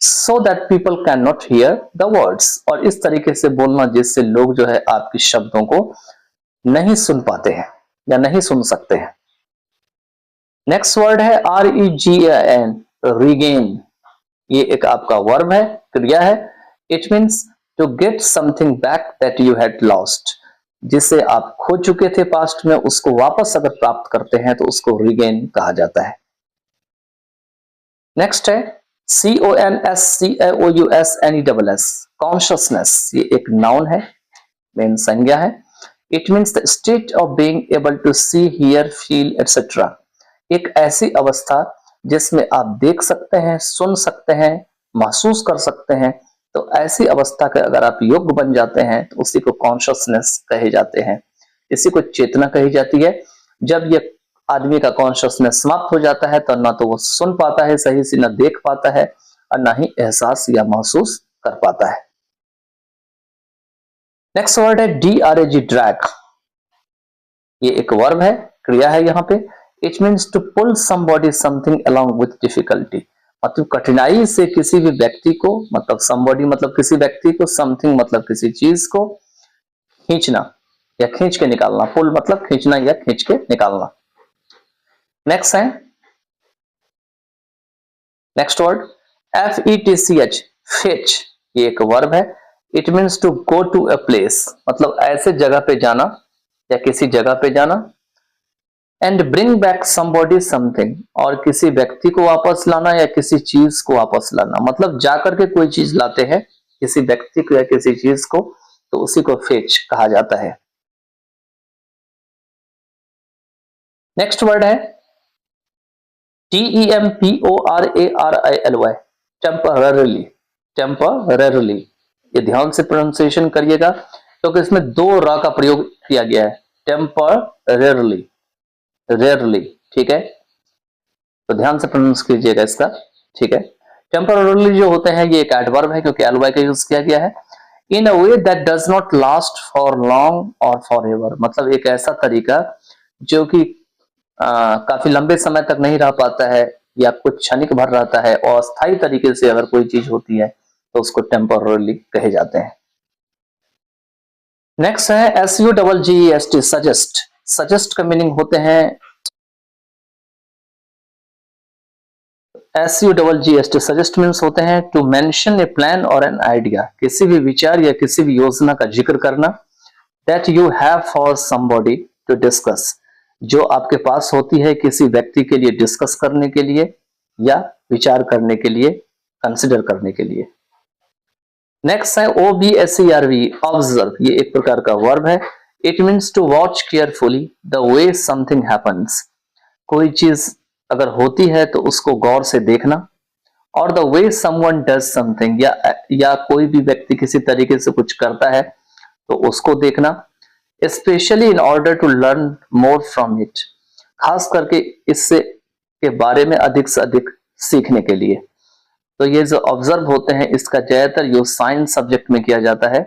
[SPEAKER 2] So that people can not here the words, और इस तरीके से बोलना जिससे लोग जो है आपके शब्दों को नहीं सुन पाते हैं या नहीं सुन सकते हैं। नेक्स्ट वर्ड है REGAN, रिगेन। ये एक आपका वर्ब है, क्रिया है। It means to get something back that you had lost, जिसे आप खो चुके थे पास्ट में उसको वापस अगर प्राप्त करते हैं तो उसको रिगेन कहा जाता है। नेक्स्ट है CONSCIOUSNESS, कॉन्शियसनेस। ये एक नाउन है, मेन संज्ञा है। It means the state of being able to see, hear, feel etcetera, एक ऐसी अवस्था जिसमें आप देख सकते हैं, सुन सकते हैं, महसूस कर सकते हैं। तो ऐसी अवस्था के अगर आप योग्य बन जाते हैं तो उसी को कॉन्शियसनेस कहे जाते हैं, इसी को चेतना कही जाती है। जब ये आदमी का कॉन्शियसनेस समाप्त हो जाता है तो ना तो वो सुन पाता है सही से, ना देख पाता है, और ना ही एहसास या महसूस कर पाता है। नेक्स्ट वर्ड है DRAG, ड्रैग। ये एक वर्ब है, क्रिया है यहाँ पे। It means to pull somebody something along with difficulty, मतलब कठिनाई से किसी भी व्यक्ति को, मतलब समबॉडी मतलब किसी व्यक्ति को, समथिंग मतलब किसी चीज को खींचना या खींच के निकालना, पुल मतलब खींचना या खींच के निकालना। नेक्स्ट है, नेक्स्ट वर्ड FETCH, फेच। ये एक वर्ब है। It means to go to a place, मतलब ऐसे जगह पे जाना या किसी जगह पे जाना। And bring back somebody something, और किसी व्यक्ति को वापस लाना या किसी चीज को वापस लाना, मतलब जाकर के कोई चीज लाते हैं किसी व्यक्ति को या किसी चीज को, तो उसी को फेच कहा जाता है। नेक्स्ट वर्ड है TEMPORARILY, टेम्पररली। टेम्पररली, ये ध्यान से प्रोनाउंसिएशन करिएगा क्योंकि इसमें दो र का प्रयोग किया गया है, टेम्पररली, रेयरली। ठीक है, तो ध्यान से प्रोनाउंस कीजिएगा इसका। ठीक है, टेम्पररली जो होते हैं ये एक एडवर्ब है क्योंकि ly का यूज किया गया है। In a way that does not last for long और फॉर एवर, मतलब एक ऐसा तरीका जो कि काफी लंबे समय तक नहीं रह पाता है या कुछ क्षणिक भर रहता है, और अस्थायी तरीके से अगर कोई चीज होती है तो उसको टेम्पररली कहे जाते हैं। नेक्स्ट है SUGGEST, सजेस्ट। सजेस्ट का मीनिंग होते हैं SUGGEST, सजेस्ट मीन्स होते हैं टू मेंशन ए प्लान और एन आइडिया, किसी भी विचार या किसी भी योजना का जिक्र करना। That you have for somebody to discuss, जो आपके पास होती है किसी व्यक्ति के लिए डिस्कस करने के लिए या विचार करने के लिए, कंसिडर करने के लिए। नेक्स्ट है OBSERV, ऑब्जर्व। ये एक प्रकार का वर्ब है। It means to watch carefully the way something happens, कोई चीज अगर होती है तो उसको गौर से देखना, और the way someone does something, या कोई भी व्यक्ति किसी तरीके से कुछ करता है तो उसको देखना। Specially in order to learn more from it, खास करके इससे के बारे में अधिक से अधिक सीखने के लिए। तो ये जो ऑब्जर्व होते हैं इसका ज्यादातर यूज साइंस सब्जेक्ट में किया जाता है,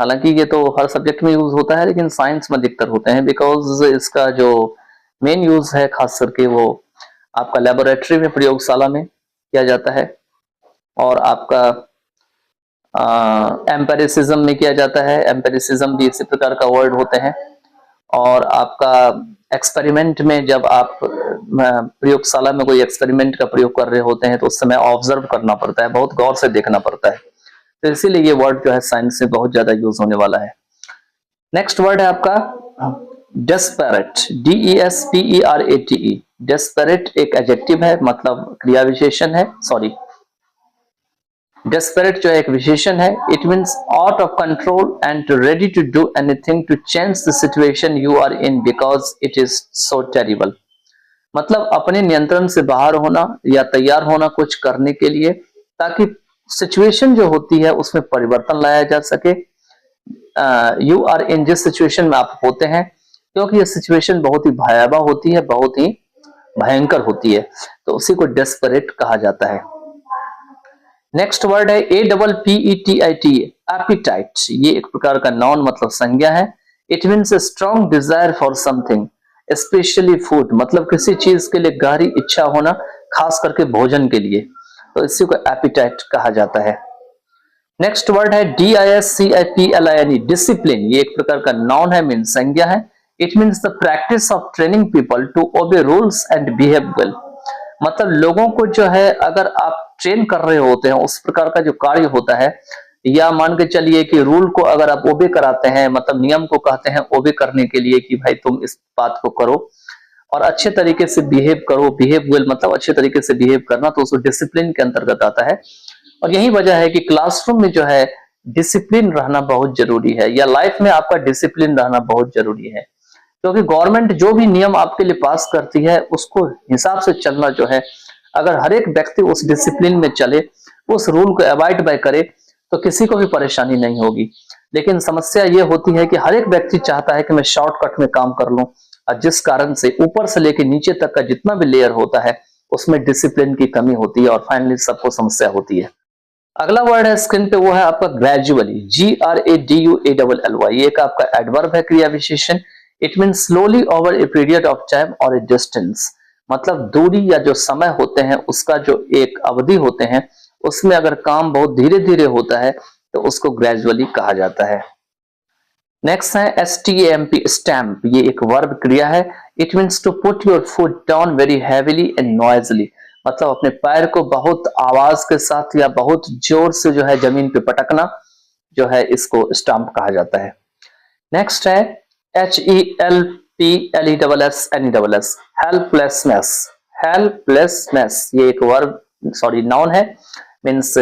[SPEAKER 2] हालांकि ये तो हर सब्जेक्ट में यूज होता है लेकिन साइंस में अधिकतर होते हैं, बिकॉज इसका जो मेन यूज है खास करके वो आपका लेबोरेटरी में, प्रयोगशाला में किया जाता है, और आपका एम्पेरिसिज्म में किया जाता है। एम्पेरिसिज्म भी इसी प्रकार का वर्ड होते हैं। और आपका एक्सपेरिमेंट में, जब आप प्रयोगशाला में कोई एक्सपेरिमेंट का प्रयोग कर रहे होते हैं तो उस समय ऑब्जर्व करना पड़ता है, बहुत गौर से देखना पड़ता है, तो इसीलिए ये वर्ड जो है साइंस में बहुत ज्यादा यूज होने वाला है। नेक्स्ट वर्ड है आपका डेस्पेरेट, DESPERATE, डेस्पेरेट एक एडजेक्टिव है, मतलब क्रिया विशेषण है, सॉरी डेस्पेरेट जो है एक विशेषण है। It means out of control and ready to do anything to change the situation you are in because it is so terrible, मतलब अपने नियंत्रण से बाहर होना या तैयार होना कुछ करने के लिए, ताकि सिचुएशन जो होती है उसमें परिवर्तन लाया जा सके। यू आर इन, जिस सिचुएशन में आप होते हैं, क्योंकि ये सिचुएशन बहुत ही भयावह होती है, बहुत ही भयंकर होती है, तो उसी को डेस्परेट कहा जाता है। नेक्स्ट वर्ड है APPETIT, एपिटाइट, ये एक प्रकार का नाउन मतलब संज्ञा है। It means a strong desire for something, specially food, मतलब किसी चीज के लिए गहरी इच्छा होना, खास करके भोजन के लिए, तो इसी को एपिटाइट कहा जाता है। नेक्स्ट वर्ड है DISCIPLINE, डिसिप्लिन, ये एक प्रकार का नाउन है, मीन्स संज्ञा है। It means the practice of training people to obey rules and behave well, मतलब लोगों को जो है अगर आप ट्रेन कर रहे होते हैं, उस प्रकार का जो कार्य होता है, या मान के चलिए कि रूल को अगर आप ओबे कराते हैं, मतलब नियम को कहते हैं ओबे करने के लिए कि भाई तुम इस बात को करो और अच्छे तरीके से बिहेव करो, बिहेव वेल मतलब अच्छे तरीके से बिहेव करना, तो उसको डिसिप्लिन के अंतर्गत आता है। और यही वजह है कि क्लासरूम में जो है डिसिप्लिन रहना बहुत जरूरी है, या लाइफ में आपका डिसिप्लिन रहना बहुत जरूरी है, क्योंकि गवर्नमेंट जो भी नियम आपके लिए पास करती है उसको हिसाब से चलना जो है, अगर हर एक व्यक्ति उस डिसिप्लिन में चले, उस रूल को अवॉइड बाय करे, तो किसी को भी परेशानी नहीं होगी। लेकिन समस्या ये होती है कि हर एक व्यक्ति चाहता है कि मैं शॉर्टकट में काम कर लूं, और जिस कारण से ऊपर से लेकर नीचे तक का जितना भी लेयर होता है उसमें डिसिप्लिन की कमी होती है, और फाइनली सबको समस्या होती है। अगला वर्ड है स्क्रीन पे, वो है आपका ग्रेजुअली, GRADUALLY, ये एक आपका एडवर्ब है, क्रिया विशेषण। It mean slowly over a period of time और ए डिस्टेंस, मतलब दूरी या जो समय होते हैं उसका जो एक अवधि होते हैं, उसमें अगर काम बहुत धीरे धीरे होता है तो उसको ग्रेजुअली कहा जाता है। नेक्स्ट है STAMP, स्टैम्प, ये एक वर्ब क्रिया है। It means to put your foot down very heavily and noisily, मतलब अपने पैर को बहुत आवाज के साथ या बहुत जोर से जो है जमीन पे पटकना, जो है इसको स्टैम्प कहा जाता है। नेक्स्ट है HELPLESS, हेल्पलेसनेस, हेल्पलेसनेस, ये एक वर्ब सॉरी नाउन है, मीन्स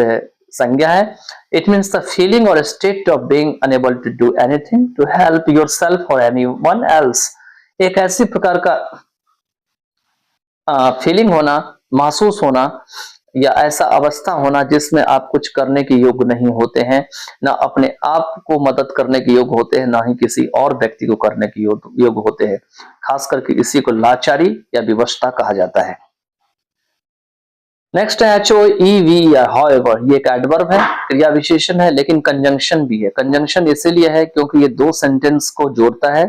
[SPEAKER 2] संज्ञा है। इट मीन्स द फीलिंग और state of being unable to do anything to help yourself और एनीवन एल्स, एक ऐसी प्रकार का फीलिंग होना, महसूस होना, या ऐसा अवस्था होना जिसमें आप कुछ करने के योग्य नहीं होते हैं, ना अपने आप को मदद करने के योग्य होते हैं, ना ही किसी और व्यक्ति को करने के योग्य होते हैं। खास करके इसी को लाचारी या विवशता कहा जाता है। नेक्स्ट है HOEV, हाउएवर, ये एक एडवर्ब है, क्रिया विशेषण है, लेकिन कंजंक्शन भी है। कंजंक्शन इसीलिए है क्योंकि ये दो सेंटेंस को जोड़ता है,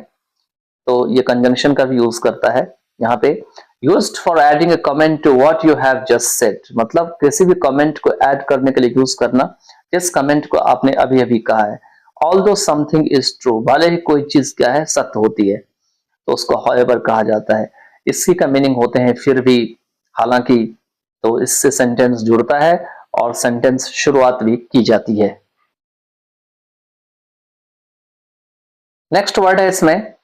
[SPEAKER 2] तो ये कंजंक्शन का भी यूज करता है। यहाँ पे used for adding a comment to what you have just said, मतलब किसी भी कमेंट को ऐड करने के लिए यूज करना जिस कमेंट को आपने अभी अभी कहा है। ऑल्दो समथिंग इज ट्रू, भले ही कोई चीज क्या है सत्य होती है, तो उसको हाउएवर कहा जाता है। इसी का मीनिंग होते हैं फिर भी, हालांकि, तो इससे सेंटेंस जुड़ता है और सेंटेंस शुरुआत भी की जाती है। नेक्स्ट वर्ड है इसमें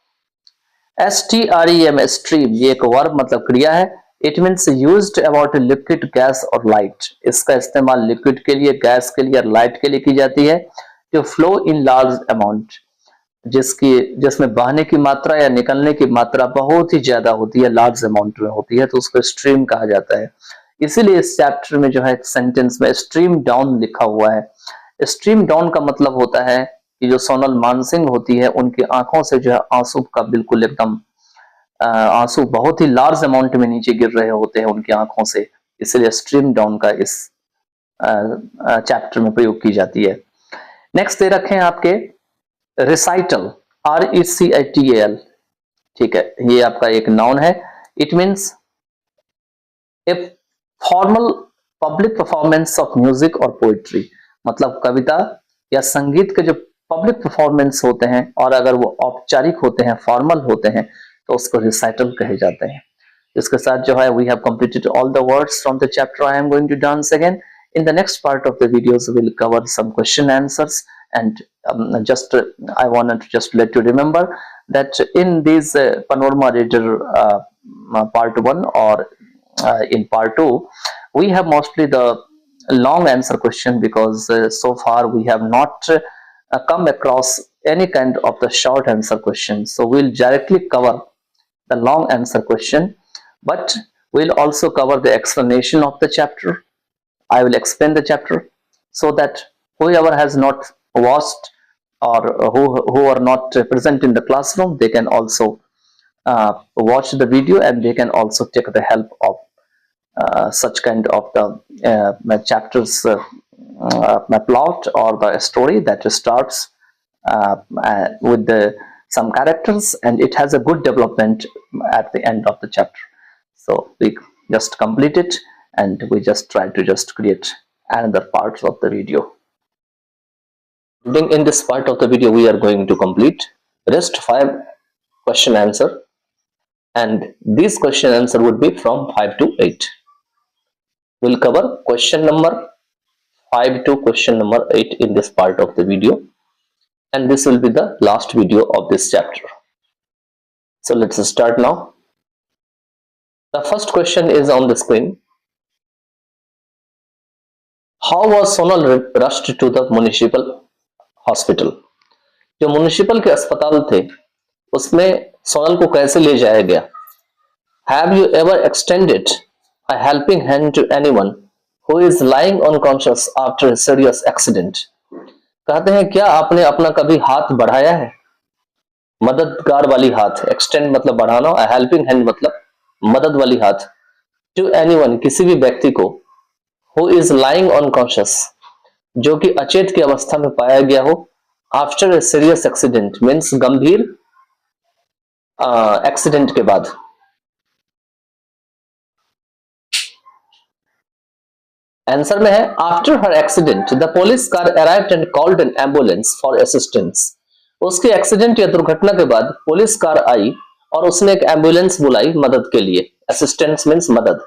[SPEAKER 2] STREM, स्ट्रीम, ये एक वर्ब मतलब क्रिया है। It means used about liquid, gas और लाइट, इसका इस्तेमाल लिक्विड के लिए, गैस के लिए और लाइट के लिए की जाती है। To flow in large amount, जिसमें बहने की मात्रा या निकलने की मात्रा बहुत ही ज्यादा होती है, लार्ज अमाउंट में होती है, तो उसको स्ट्रीम कहा जाता है। इसीलिए इस चैप्टर में जो है सेंटेंस में स्ट्रीम डाउन लिखा हुआ है। स्ट्रीम डाउन का मतलब होता है कि जो सोनल मानसिंह होती है उनकी आंखों से जो है आंसू का बिल्कुल एकदम आंसू बहुत ही लार्ज अमाउंट में नीचे गिर रहे होते हैं उनकी आंखों से, इसलिए स्ट्रीम डाउन का इस चैप्टर में प्रयोग की जाती है। नेक्स्ट दे रखे हैं आपके रिसाइटल, RECITAL, ठीक है, ये आपका एक नाउन है। It means a formal public performance of music और पोइट्री, मतलब कविता या संगीत के जो पब्लिक परफॉर्मेंस होते हैं और अगर वो औपचारिक होते हैं, फॉर्मल होते हैं, तो उसको रिसाइटल कहे जाते हैं। इसके साथ जो है we have completed all the words from the chapter. I am going to dance again in the next part of the videos. We'll cover some question answers, and just I wanted to just let you remember that in this Panorama Reader part 1 or in part 2, we have mostly the long answer question, because so far we have not come across any kind of the short answer question. So we'll directly cover the long answer question, but we'll also cover the explanation of the chapter. I will explain the chapter so that whoever has not watched or who are not present in the classroom, they can also watch the video, and they can also take the help of such kind of the chapters, my plot or the story that starts with some characters, and it has a good development at the end of the chapter. So we just complete it, and we just try to just create another parts of the video.
[SPEAKER 1] In this part of the video, we are going to complete rest 5 question answer, and these question answer would be from 5 to 8. We'll cover question number 5 to question number 8 in this part of the video, and this will be the last video of this chapter. So let's start now. The first question is on the screen. How was Sonal rushed to the municipal hospital? जो म्युनिसिपल के अस्पताल थे उसमें सोनल को कैसे ले जाया गया? Have you ever extended a helping hand to anyone who is lying unconscious after a serious accident? कहते हैं क्या आपने अपना कभी हाथ बढ़ाया है? मददगार वाली हाथ, extend मतलब बढ़ाना, a helping hand मतलब मदद वाली हाथ, to anyone किसी भी व्यक्ति को, who is lying unconscious जो कि अचेत की अवस्था में पाया गया हो, after a serious accident means गंभीर एक्सीडेंट के बाद. आंसर में है after her accident the police car arrived and called an ambulance for assistance. उसके एक्सीडेंट या दुर्घटना के बाद पुलिस कार आई और उसने एक एम्बुलेंस बुलाई मदद के लिए. असिस्टेंस मीन्स मदद.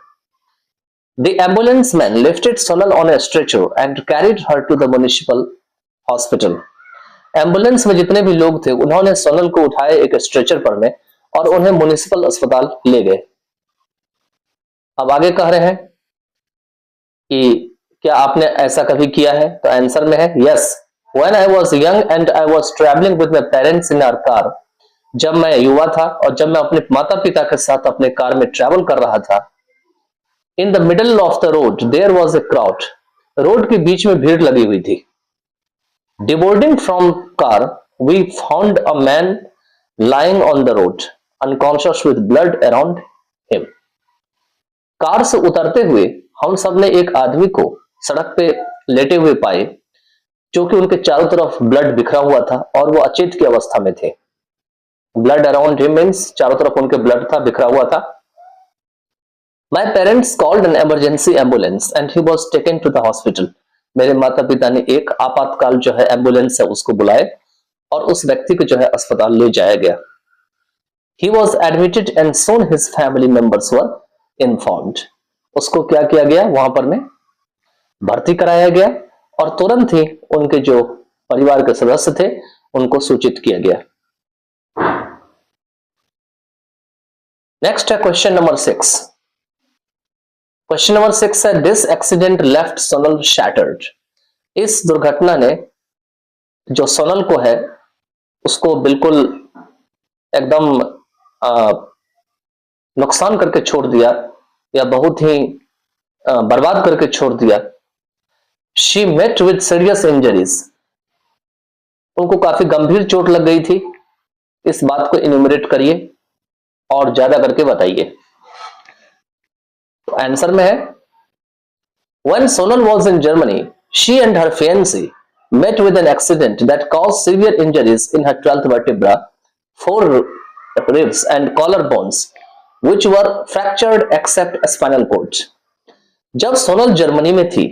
[SPEAKER 1] The ambulance man lifted Sonal on a stretcher and carried her to the municipal hospital. Ambulance में जितने भी लोग थे उन्होंने सोनल को उठाए एक स्ट्रेचर पर में और उन्हें म्युनिसिपल अस्पताल ले गए. अब आगे कह रहे हैं कि क्या आपने ऐसा कभी किया है? तो आंसर में है yes. When I was young and I was traveling with my parents in our car. जब मैं युवा था और जब मैं अपने माता पिता के साथ अपने कार में ट्रैवल कर रहा था. In the middle of the road, there was a crowd. Road के बीच में भीड़ लगी हुई थी. Deboarding from car, we found a man lying on the road, unconscious with blood around him. Car से उतरते हुए हम सब ने एक आदमी को सड़क पे लेटे हुए पाए, जो कि उनके चारों तरफ ब्लड बिखरा हुआ था और वो अचेत की अवस्था में थे. Blood around him means चारों तरफ उनके ब्लड था, बिखरा हुआ था. My parents called an emergency ambulance and he was taken to the hospital. मेरे माता पिता ने एक आपातकाल जो है एम्बुलेंस है उसको बुलाए और उस व्यक्ति को जो है अस्पताल ले जाया गया. He was admitted and soon his family members were informed. उसको क्या किया गया? वहां पर में भर्ती कराया गया और तुरंत ही उनके जो परिवार के सदस्य थे उनको सूचित किया गया. नेक्स्ट है क्वेश्चन नंबर 6. क्वेश्चन नंबर 6 है this accident left Sonal shattered. इस दुर्घटना ने जो सोनल को है उसको बिल्कुल एकदम नुकसान करके छोड़ दिया या बहुत ही बर्बाद करके छोड़ दिया. She met with serious injuries. उनको काफी गंभीर चोट लग गई थी. इस बात को इन्यूमरेट करिए और ज्यादा करके बताइए. तो आंसर में है when Sonal was in Germany, she and her fiancé met with an accident that caused severe injuries in her 12th vertebra, 4 ribs and collarbones, which were fractured except spinal cord. जब सोनल जर्मनी में थी,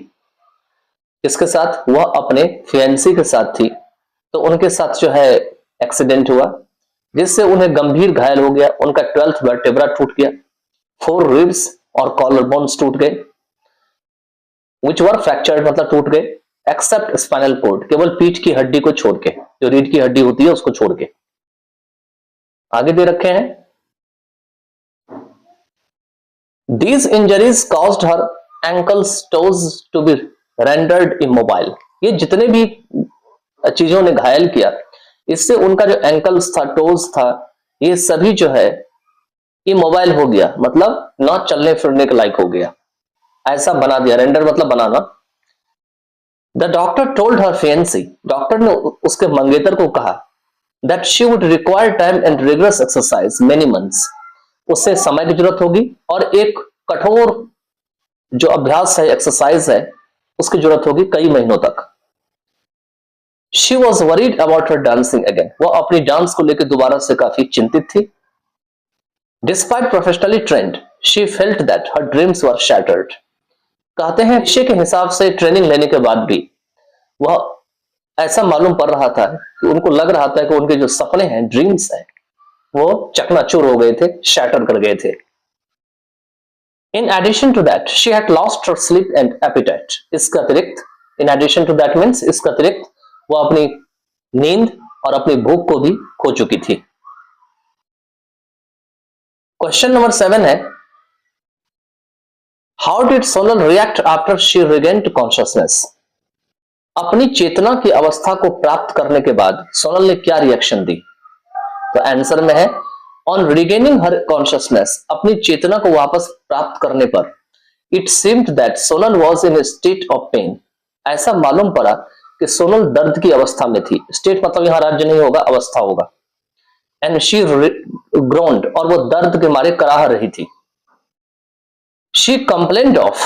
[SPEAKER 1] किसके साथ? वह अपने फियांसी के साथ थी. तो उनके साथ जो है एक्सीडेंट हुआ जिससे उन्हें गंभीर घायल हो गया. उनका 12th वर्टेब्रा टूट गया, 4 रिब्स और कॉलर बोन्स टूट गए, which were fractured मतलब टूट गए, एक्सेप्ट स्पाइनल कोड केवल पीठ की हड्डी को छोड़ के, जो रीढ़ की हड्डी होती है उसको छोड़ के. आगे दे रखे हैं, These injuries caused her ankles, toes to be rendered immobile. ये जितने भी चीजों ने घायल किया, इससे उनका जो एंकल्स था, टोज था, ये सभी जो है इमोबाइल हो गया, मतलब ना चलने फिरने के लायक हो गया, ऐसा बना दिया। रेंडर मतलब बनाना। The doctor told her fiancé, doctor ने उसके मंगेतर को कहा, that she would require time and rigorous exercise many months, उससे समय की जरूरत होगी और एक कठोर जो अभ्यास है, एक्सरसाइज है, उसकी जरूरत होगी कई महीनों तक। She was worried about her dancing again, वह अपनी डांस को लेकर दोबारा से काफी चिंतित थी। Despite professionally trained, she felt that her dreams were shattered, कहते हैं पेशे के हिसाब से ट्रेनिंग लेने के बाद भी वह ऐसा मालूम पड़ रहा था कि उनको लग रहा था कि उनके जो सपने हैं, ड्रीम्स हैं, वो चकनाचूर हो गए थे, शैटर कर गए थे। In addition to that she had lost her sleep and appetite, इसका अतिरिक्त, in addition to that means इसका अतिरिक्त वो अपनी नींद और अपनी भूख को भी खो चुकी थी। क्वेश्चन नंबर 7 है, how did Sonal react after she regained consciousness, अपनी चेतना की अवस्था को प्राप्त करने के बाद सोनल ने क्या रिएक्शन दी? तो आंसर में है, ऑन रिगेनिंग हर कॉन्शियसनेस, अपनी चेतना को वापस प्राप्त करने पर, it seemed that Sonal was in a state of pain, ऐसा मालूम पड़ा कि सोनल दर्द की अवस्था में थी। स्टेट मतलब यहां राज्य नहीं होगा, अवस्था होगा। एंड शी ग्रोन्ड, और वो दर्द के मारे कराह रही थी। She complained of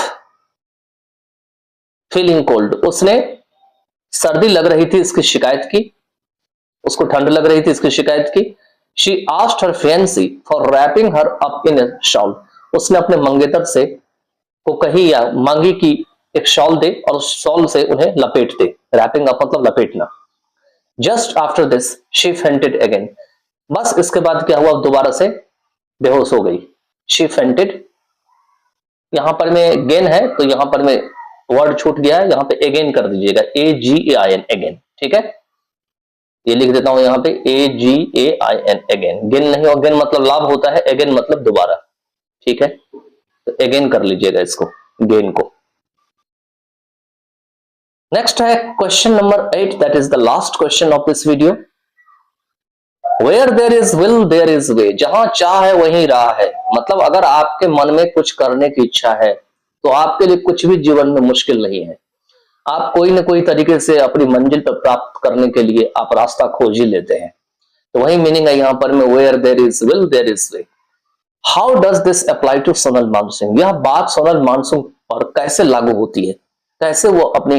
[SPEAKER 1] feeling cold, उसने सर्दी लग रही थी इसकी शिकायत की, उसको ठंड लग रही थी इसकी शिकायत की। She asked her fiancé for wrapping her up in a shawl, उसने अपने मंगेतर से को कही या मांगी कि एक शॉल दे और उस शॉल से उन्हें लपेट दे। रैपिंग अप मतलब लपेटना। Just after this she fainted again, बस इसके बाद क्या हुआ, दोबारा से बेहोश हो गई। शी फेंटेड, यहां पर में गेन है तो यहां पर में वर्ड छूट गया है, यहां पे अगेन कर दीजिएगा, AGAIN अगेन, ठीक है। ये लिख देता हूं यहां पे AGAIN अगेन, गेन नहीं, और गेन मतलब लाभ होता है, अगेन मतलब दोबारा, ठीक है। तो अगेन कर लीजिएगा इसको, गेन को। नेक्स्ट है question number 8, that is the last question of this video. Where there is will there is way, जहां चाह है वहीं राह है, मतलब अगर आपके मन में कुछ करने की इच्छा है तो आपके लिए कुछ भी जीवन में मुश्किल नहीं है। आप कोई ना कोई तरीके से अपनी मंजिल पर प्राप्त करने के लिए आप रास्ता खोज ही लेते हैं। तो वही मीनिंग है यहां पर में, where there is will there is way. How does this apply to Sonal Mansingh, यह बात सोनल मानसिंह पर कैसे लागू होती है, कैसे वो अपनी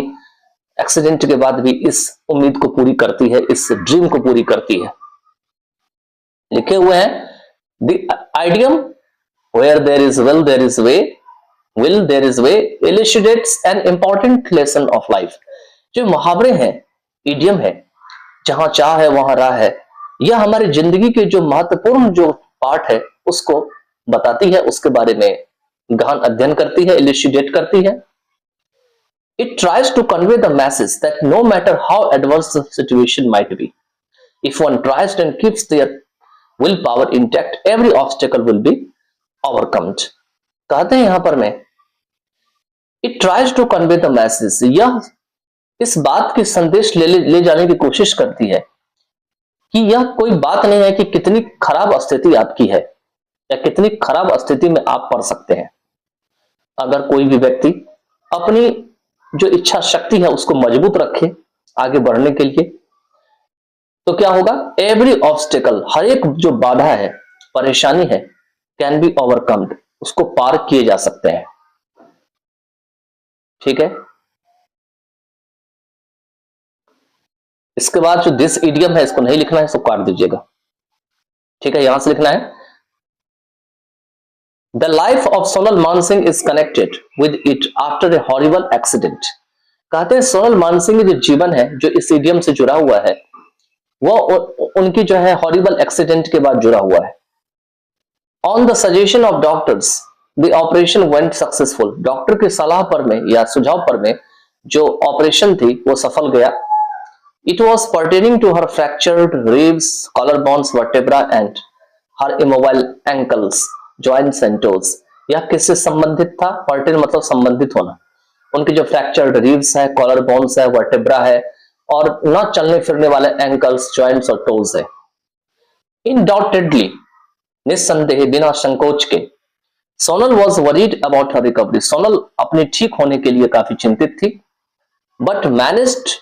[SPEAKER 1] एक्सीडेंट के बाद भी इस उम्मीद को पूरी करती है, इस ड्रीम को पूरी करती है। लिखे हुए हैं, the idiom where there is will there is way, will there is way elucidates an important lesson of life। जो मुहावरे हैं, इडियम है, जहां चाह है वहां राह है, यह हमारी जिंदगी के जो महत्वपूर्ण जो पार्ट है उसको बताती है, उसके बारे में गहन अध्ययन करती है, elucidate करती है। It tries to convey the message that no matter how adverse the situation might be, if one tries and keeps their willpower intact, every obstacle will be overcome। कहते हैं यहां पर में, it tries to convey the message, यह इस बात की संदेश ले जाने की कोशिश करती है कि यह कोई बात नहीं है कि कितनी खराब स्थिति आपकी है या कितनी खराब स्थिति में आप पड़ सकते हैं। अगर कोई भी व्यक्ति अपनी जो इच्छा शक्ति है उसको मजबूत रखे आगे बढ़ने के लिए, तो क्या होगा, एवरी ऑब्स्टिकल, हर एक जो बाधा है, परेशानी है, कैन बी ओवरकम्ड, उसको पार किए जा सकते हैं, ठीक है। इसके बाद जो दिस इडियम है इसको नहीं लिखना है, इसको काट दीजिएगा, ठीक है। यहां से लिखना है, the life of Sonal Mansingh is connected with it after a horrible accident. कहते हैं सोनल मानसिंह की जो जीवन है, जो इस इडियम से जुड़ा हुआ है, वो उनकी जो है हॉरिबल एक्सीडेंट के बाद जुड़ा हुआ है। On the suggestion of doctors the operation went successful, doctor की सलाह पर में या सुझाव पर में जो ऑपरेशन थी वो सफल गया। It was pertaining to her fractured ribs, collar bones, vertebra and
[SPEAKER 2] her immobile ankles, joints and toes. यह किससे संबंधित था? पर्टेल मतलब संबंधित होना। उनके जो फ्रैक्चर्ड रिब्स है, कॉलर बोन्स है, वर्टेब्रा है और न चलने फिरने वाले एंकल्स, जॉइंट्स और टोज है। इनडाउटेडली, निस्संदेह, बिना संकोच के, Sonal was worried about her recovery. Sonal अपने ठीक होने के लिए काफी चिंतित थी, बट मैनेज्ड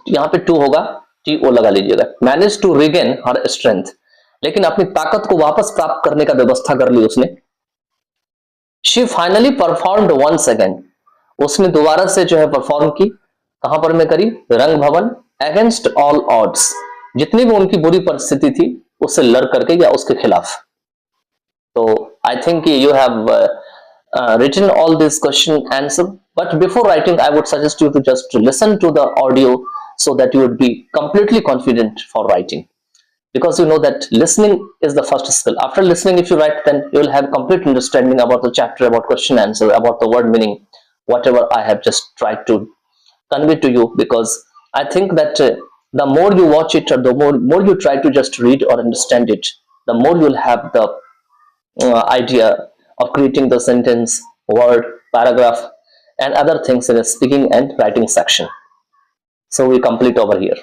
[SPEAKER 2] यहां पे टू होगा, टी ओ लगा लीजिएगा, manage to regain her strength, लेकिन अपनी ताकत को वापस प्राप्त करने का व्यवस्था कर ली उसने। She finally performed once again, उसने दोबारा से जो है परफॉर्म की। कहां पर में करी? रंग भवन, अगेंस्ट ऑल ऑड्स, जितनी भी उनकी बुरी परिस्थिति थी उससे लड़ करके या उसके खिलाफ। तो I think you have written all this question answer, but before writing I would suggest you to just listen to the audio so that you would be completely confident for writing, because you know that listening is the first skill. After listening, if you write, then you will have complete understanding about the chapter, about question answer, about the word meaning, whatever I have just tried to convey to you. Because I think that the more you watch it, or the more you try to just read or understand it, the more you'll have the idea of creating the sentence, word, paragraph, and other things in a speaking and writing section. So we complete over here.